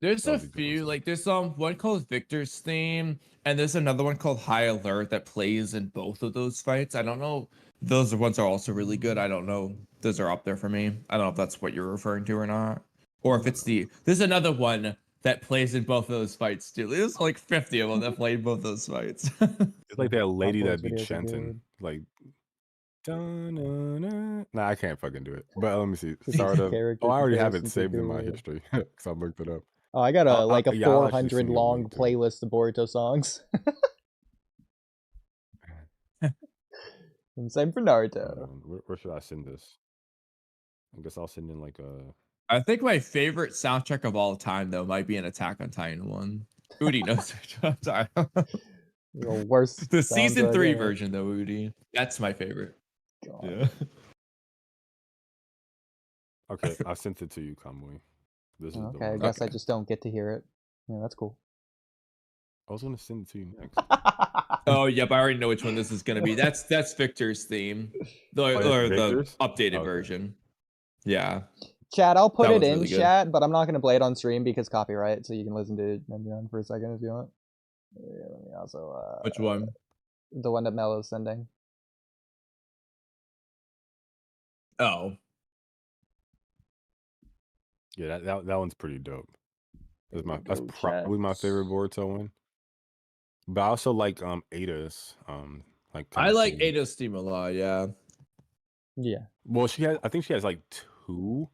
There's a few, like there's one called Victor's Theme, and there's another one called High Alert that plays in both of those fights. I don't know. Those ones are also really good. I don't know. Those are up there for me. I don't know if that's what you're referring to or not. Or if it's there's another one that plays in both of those fights too. There's like 50 of them that play in both those fights. It's like that lady that be chanting. Like nah, I can't fucking do it. But let me see. Sarada. Oh, I already have it saved in my history because I looked it up. Oh, I got a like a 400 you long one, too. playlist of Boruto songs. And same for Naruto. Where should I send this? I guess I'll send in like a. I think my favorite soundtrack of all time though might be an Attack on Titan one. Oodie knows. I'm sorry. The worst. The season 3 ever. version though, Oodie. That's my favorite. God. Yeah. Okay, I sent it to you, Kamui. This is Okay, I guess I just don't get to hear it. Yeah, that's cool. I was gonna send it to you next. Oh, yep, I already know which one this is gonna be. That's Victor's theme, the updated version. Yeah. Chat, I'll put it in really good. chat, but I'm not gonna play it on stream because copyright. So you can listen to it for a second if you want. Yeah, let me also. Which one? The one that Mello's sending. Oh. Yeah, that one's pretty dope. That's probably my favorite Boruto one. But I also like Ada's like. I like Ada's theme a lot. Yeah. Yeah. Well, I think she has like 2.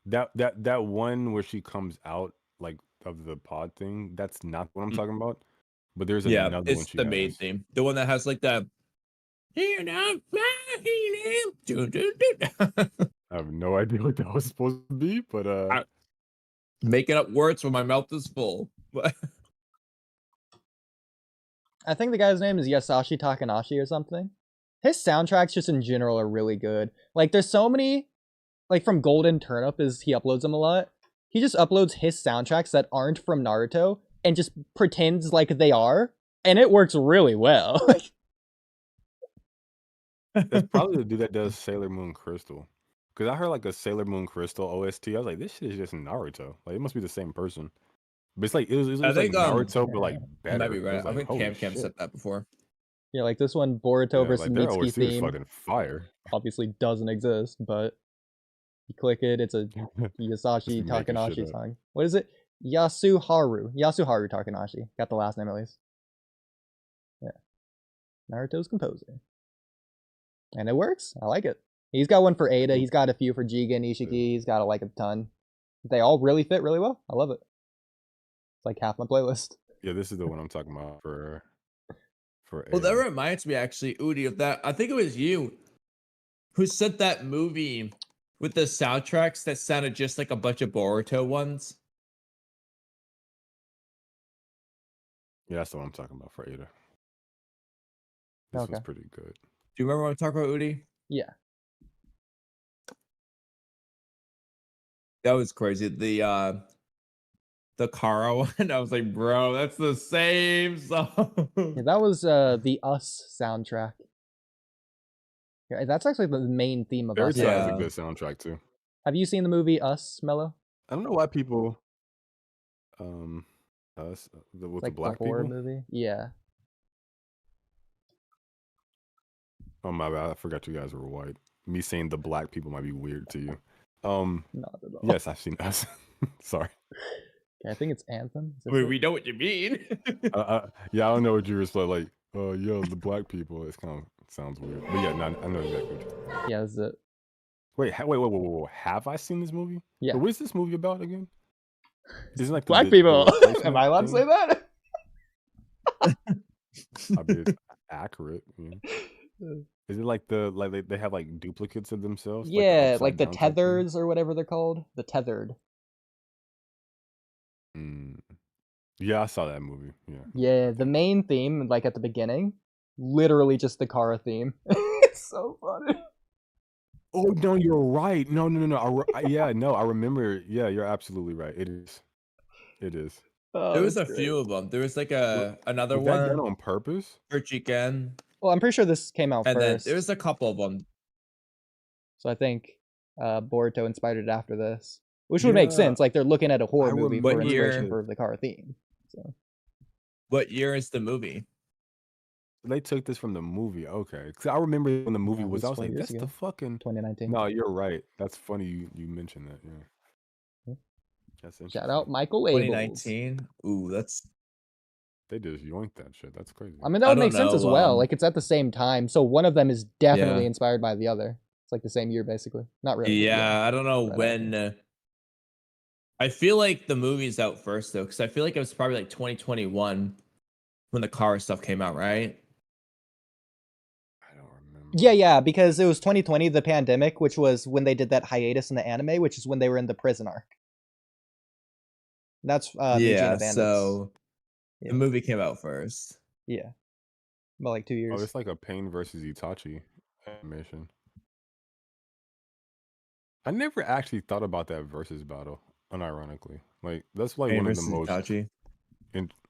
That one where she comes out like of the pod thing. That's not what I'm talking about. But there's another one. It's the main theme. The one that has like that. I have no idea what that was supposed to be, but making up words when my mouth is full. I think the guy's name is Yasashi Takanashi or something. His soundtracks just in general are really good. Like there's so many, like from Golden Turnip he uploads them a lot. He just uploads his soundtracks that aren't from Naruto and just pretends like they are, and it works really well. That's probably the dude that does Sailor Moon Crystal. Because I heard like a Sailor Moon Crystal OST. I was like, this shit is just Naruto. Like it must be the same person. But it's like it was like Naruto, but like better. You might be right. Like, I think Cam said that before. Yeah, like this one Boruto versus like, Mitsuki theme. Fucking fire. Obviously doesn't exist, but you click it, it's a Yasashi Takanashi song. What is it? Yasuharu Takanashi. Got the last name at least. Yeah. Naruto's composer. And it works. I like it. He's got one for Ada. He's got a few for Jigen, Ishiki. He's got like a ton. They all really fit really well. I love it. It's like half my playlist. Yeah, this is the one I'm talking about for. Well, that AI. reminds me actually, Oodie, of that. I think it was you who said that movie with the soundtracks that sounded just like a bunch of Boruto ones. Yeah, that's the one I'm talking about for Ada. This was pretty good. Do you remember what I'm talking about, Oodie? Yeah. That was crazy. The Kara one, I was like, bro, that's the same song. Yeah, that was the Us soundtrack. Yeah, that's actually the main theme of Fairy Us. Tail has a Yeah. good soundtrack too. Have you seen the movie Us, Mello? I don't know why people, us with Like the black the horror people. movie? Yeah. Oh my bad, I forgot you guys were white. Me saying the black people might be weird to you. Not at all. Yes, I've seen us. Sorry. Okay, I think it's Anthem. Is I this mean, it? we know what you mean. Yeah, I don't know what you were like. Yo, the black people. It's kind of sounds weird, but yeah, no, I know exactly. Yeah, this is it. Wait. Have I seen this movie? Yeah. What is this movie about again? Isn't it like Black the people. replacement Am I allowed to thing? say that? I mean, it's accurate. Is it like they have like duplicates of themselves? Yeah, upside like the down type thing? tethers or whatever they're called. The tethered. Yeah, I saw that movie. Yeah. Yeah, the main theme, like at the beginning, literally just the Kara theme. It's so funny. Oh no, you're right. No. I remember. Yeah, you're absolutely right. It is. It is. Oh, There was that's a great. few of them. There was like Was another that done one on purpose? for Chicken, Well, I'm pretty sure this came out and then first. there was a couple of them. So I think Boruto inspired it after this. Which would make Yeah, sense. Like they're looking at a horror I movie for remember- inspiration What for the Kara theme. So What year is the movie? they took this from the movie. Okay, because I remember when the movie Yeah, was. I this was 4 like, years that's the ago. fucking. 2019. No, you're right. That's funny. You mentioned that. Yeah. Yeah. That's interesting. Shout out Michael Abels. 2019. Ooh, that's. They just yoinked that shit. That's crazy. I mean, that I would make don't sense as know, well. Like it's at the same time, so one of them is definitely Yeah. inspired by the other. It's like the same year, basically. Not really. but Yeah, I don't know right when. I feel like the movie's out first though, because I feel like it was probably like 2021 when the car stuff came out, right? I don't remember. Yeah, because it was 2020, the pandemic, which was when they did that hiatus in the anime, which is when they were in the prison arc. That's Mugen of Bandits. So Yeah. the movie came out first. Yeah, about like 2 years. Oh, it's like a Pain versus Itachi animation. I never actually thought about that versus battle, unironically. Like that's like one of the most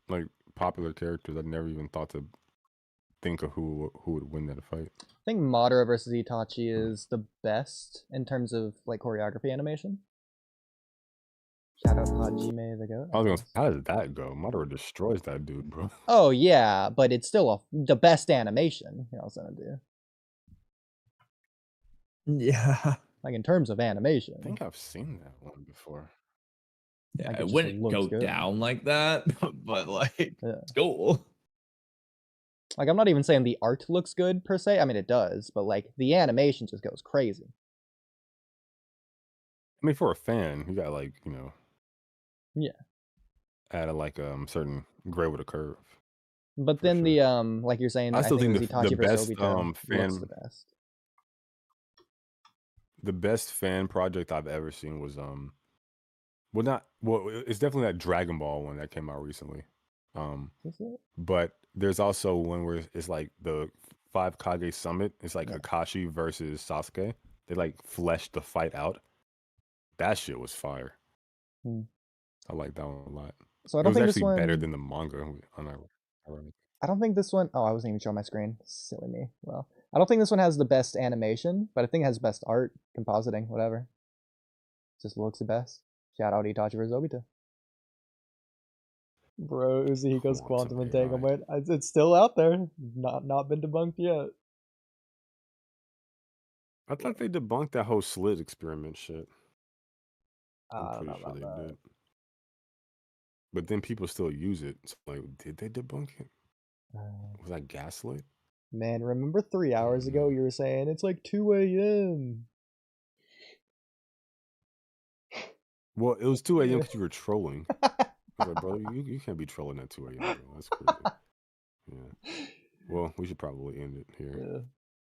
like popular characters. I never even thought to think of who would win that fight. I think Madara versus Itachi is the best in terms of like choreography animation. Shout out Hajime the Goat. I was gonna say, how does that go? Madara destroys that dude, bro. Oh yeah, but it's still the best animation. You know what I'm saying, dude? Yeah. Like in terms of animation. I think I've seen that one before. Yeah, Like, it it just wouldn't looks go good. down like that, but like Yeah. it's cool. Like I'm not even saying the art looks good per se. I mean it does, but like the animation just goes crazy. I mean, for a fan, you got like Yeah. add a like certain gray with a curve. But For then sure. the like you're saying, I still think it was the Itachi versus best Obito looks fan the best. the best fan project I've ever seen was it's definitely that Dragon Ball one that came out recently. Is it? But there's also one where it's like the 5 Kage Summit. It's like Yeah. Kakashi versus Sasuke. They like fleshed the fight out. That shit was fire. Hmm. I like that one a lot. So I It don't was think this actually one better than the manga. Ironically. I don't think this one oh, I wasn't even showing my screen. Silly me. Well, I don't think this one has the best animation, but I think it has best art, compositing, whatever. Just looks the best. Shout out Itachi versus Obito. Bro, Uchiha's Quantum quantum AI. entanglement. It's still out there. Not been debunked yet. I thought they debunked that whole slit experiment shit. I I'm don't pretty know sure about they that. did. But then people still use it. So like, did they debunk it? Was that gaslight? Man, remember 3 hours ago know. you were saying it's like 2 a.m. Well, it was 2 a.m. because you were trolling. I was like, bro, you can't be trolling at 2 a.m., bro. That's crazy. Yeah. Well, we should probably end it here. Yeah.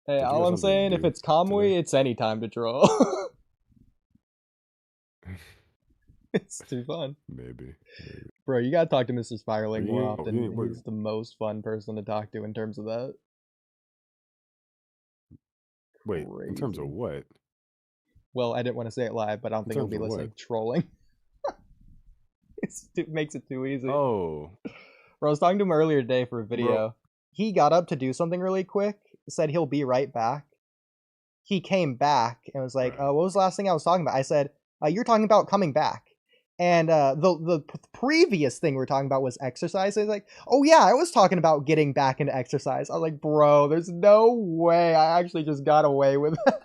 Hey, Like, you all got I'm something to saying, if do it's Kamui, today? it's any time to troll. It's too fun. Maybe. Bro, you gotta talk to Mr. Spiraling You more ain't- often. wait. He's the most fun person to talk to in terms of that. Wait, in terms of Crazy. what? Well, I didn't want to say it live, but I don't In think he'll terms be of what? listening. Trolling. It makes it too easy. Oh, Bro, I was talking to him earlier today for a video. Bro. He got up to do something really quick, said he'll be right back. He came back and was like, Right. what was the last thing I was talking about? I said, you're talking about coming back. And the previous thing we were talking about was exercise. He's like, oh yeah, I was talking about getting back into exercise. I was like, bro, there's no way I actually just got away with that.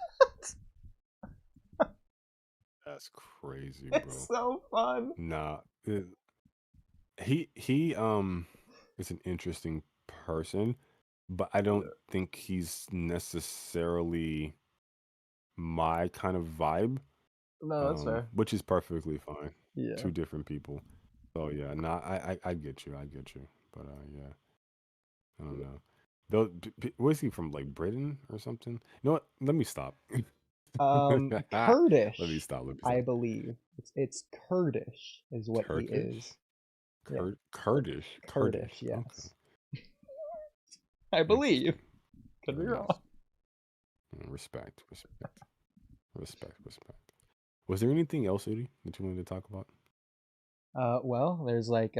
That's crazy, bro. It's so fun. Nah, he is an interesting person, but I don't think he's necessarily my kind of vibe. No, that's fair. Which is perfectly fine. Yeah. 2 different people. So yeah, nah, I get you, but yeah, I don't know. Though, was he from like Britain or something? You know what? Let me stop. Kurdish. Let me stop. I believe it's Kurdish is what he is. Kurdish. Kurdish, yes. Okay. I believe. Interesting. Could be Very wrong. nice. Respect. Was there anything else, Oodie, that you wanted to talk about? Well, there's like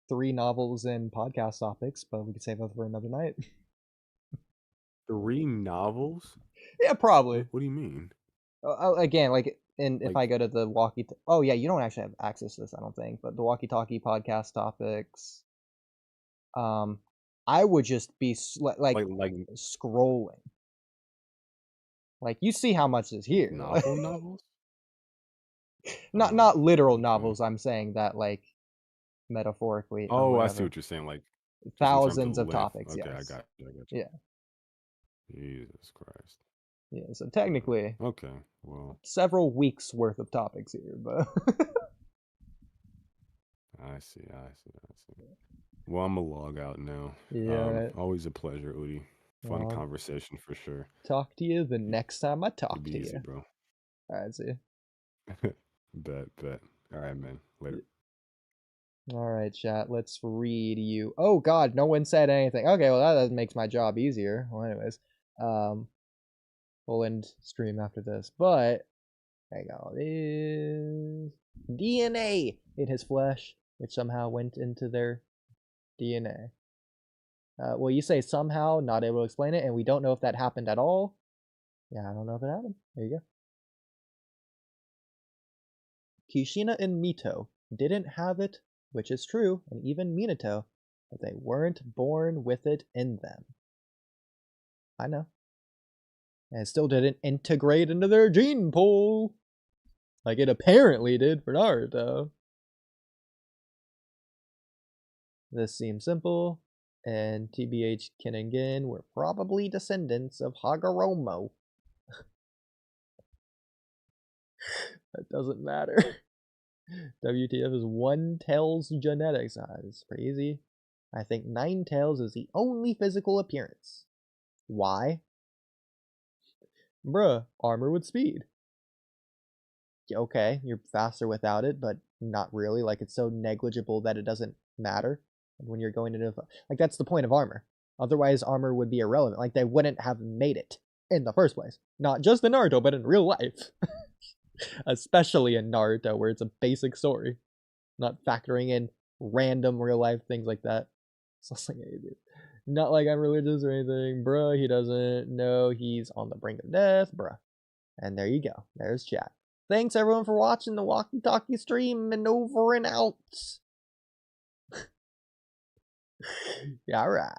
3 novels and podcast topics, but we could save that for another night. 3 novels? Yeah, probably. What do you mean? Again, like, and if Like- I go to the oh yeah, you don't actually have access to this, I don't think, but the Walky Talky podcast topics, I would just be like scrolling. Like, you see how much is here. Novels? Not literal Okay. novels. I'm saying that, like, metaphorically. or Oh, I whatever. see what you're saying. Like just in terms Thousands of length. topics. Okay, Yes. I got you. Yeah. Jesus Christ. Yeah. So technically, Okay. Well, several weeks worth of topics here, but I see. Well, I'm gonna log out now. yeah. Right. Always a pleasure, Oodie. Fun Well, conversation for sure. talk to you the next time I You talk be to easy, you. bro. All right. See you. Bet. All right, man. Later. All right, chat. Let's read you. Oh God, no one said anything. Okay, well that makes my job easier. Well, anyways, we'll end stream after this. But hang on, is DNA in his flesh, which somehow went into their DNA. Well, you say somehow, not able to explain it, and we don't know if that happened at all. Yeah, I don't know if it happened. There you go. Kishina and Mito didn't have it, which is true, and even Minato, but they weren't born with it in them. I know. And it still didn't integrate into their gene pool, like it apparently did for Naruto. This seems simple, and TBH Kin and Gin were probably descendants of Hagoromo. That doesn't matter. WTF is 1 Tails genetics. It's crazy. I think 9 Tails is the only physical appearance. Why? Bruh, armor with speed. Okay, you're faster without it, but not really. Like, it's so negligible that it doesn't matter. And when you're going into, like, that's the point of armor. Otherwise, armor would be irrelevant. Like, they wouldn't have made it in the first place. Not just in Naruto, but in real life. Especially in Naruto, where it's a basic story. Not factoring in random real life things like that. So it's like, hey, dude. Not like I'm religious or anything. Bruh, he doesn't know he's on the brink of death. Bruh. And there you go. There's chat. Thanks everyone for watching the Walky Talky stream, and over and out. Yeah, alright.